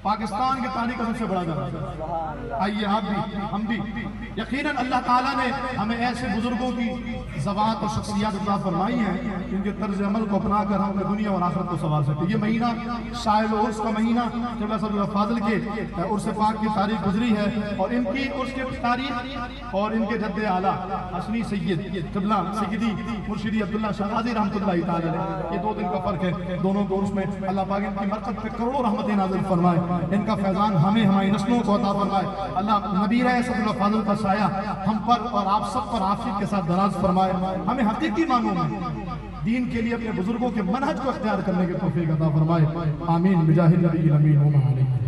پاکستان کی تاریخ کا سب سے بڑا جگہ۔ آئیے آپ بھی ہم بھی یقیناً اللہ تعالیٰ نے ہمیں ایسے بزرگوں کی ذوات اور شخصیات عطا فرمائی ہیں جن کے طرز عمل کو اپنا کر ہم اپنے دنیا اور آخرت کو سنوار سکتے ہیں۔ یہ مہینہ شائل عرس کا مہینہ، قبلہ صلی اللہ فاضل کے عرس پاک کی تاریخ گزری ہے، اور ان کی عرس کی تاریخ اور ان کے جد اعلیٰ حسنی سید قبلہ سیدی مرشدی عبداللہ شاہ غازی رحمۃ اللہ تعالیٰ علیہ، یہ 2 دن کا فرق ہے، دونوں کے عرس میں اللہ پاک ان کی مرقد پہ کروڑوں رحمتیں نازل فرمائے، ان کا فیضان ہمیں ہماری نسلوں کو عطا فرمائے، اللہ نبی رہے صلی اللہ فاضل کا سایہ ہم پر اور آپ سب پر عافیت کے ساتھ دراز فرمائے، ہمیں حقیقی معنوں میں دین کے لیے اپنے بزرگوں کے منہج کو اختیار کرنے کے توفیق عطا فرمائے، آمین بجاہ النبی الامین و علیہ۔